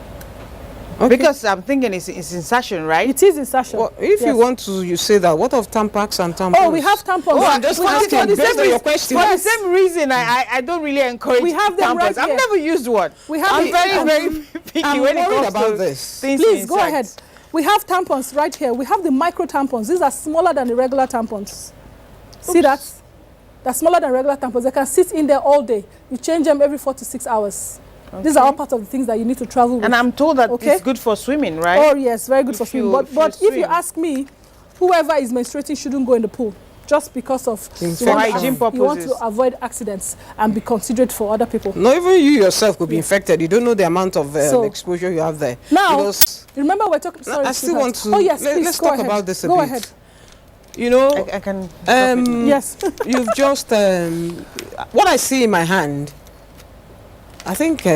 Speaker 7: Because I'm thinking it's insertion, right?
Speaker 8: It is insertion.
Speaker 9: Well, if you want to, you say that. What of Tampax and tampons?
Speaker 8: Oh, we have tampons.
Speaker 9: Oh, I'm just
Speaker 8: We have
Speaker 9: asking
Speaker 8: for the
Speaker 9: based
Speaker 8: same
Speaker 9: on your
Speaker 8: reason-
Speaker 9: question.
Speaker 7: For the same reason, I don't really encourage
Speaker 8: We have them
Speaker 7: tampons.
Speaker 8: right
Speaker 7: I've
Speaker 8: here.
Speaker 7: never used one.
Speaker 8: We have
Speaker 7: I'm
Speaker 8: it-
Speaker 7: very picky
Speaker 9: I'm
Speaker 7: when it
Speaker 9: worried
Speaker 7: comes
Speaker 9: about
Speaker 7: to
Speaker 9: this.
Speaker 7: things
Speaker 8: Please
Speaker 7: to
Speaker 8: go
Speaker 7: insert.
Speaker 8: ahead. We have tampons right here. We have the micro tampons. These are smaller than the regular tampons. See that? They're smaller than regular tampons. They can sit in there all day. You change them every 4 to 6 hours. These are all part of the things that you need to travel with.
Speaker 7: And I'm told that it's good for swimming, right?
Speaker 8: Oh yes, very good for swimming. But if you
Speaker 7: swim.
Speaker 8: ask me, whoever is menstruating shouldn't go in the pool, just because of
Speaker 9: Infection.
Speaker 8: you want to-
Speaker 7: hygiene
Speaker 8: You want
Speaker 7: purposes.
Speaker 8: to avoid accidents and be considerate for other people.
Speaker 9: No, even you yourself could be infected. You don't know the amount of
Speaker 8: So-
Speaker 9: exposure you have there.
Speaker 8: Now,
Speaker 9: Because
Speaker 8: remember we're talking. Sorry,
Speaker 9: I still
Speaker 8: sweetheart.
Speaker 9: want to.
Speaker 8: Oh yes, please
Speaker 9: let's
Speaker 8: go
Speaker 9: talk
Speaker 8: ahead.
Speaker 9: about this a
Speaker 8: Go
Speaker 9: bit.
Speaker 8: ahead.
Speaker 9: You know,
Speaker 7: I can.
Speaker 8: Yes.
Speaker 9: you've just what I see in my hand. I think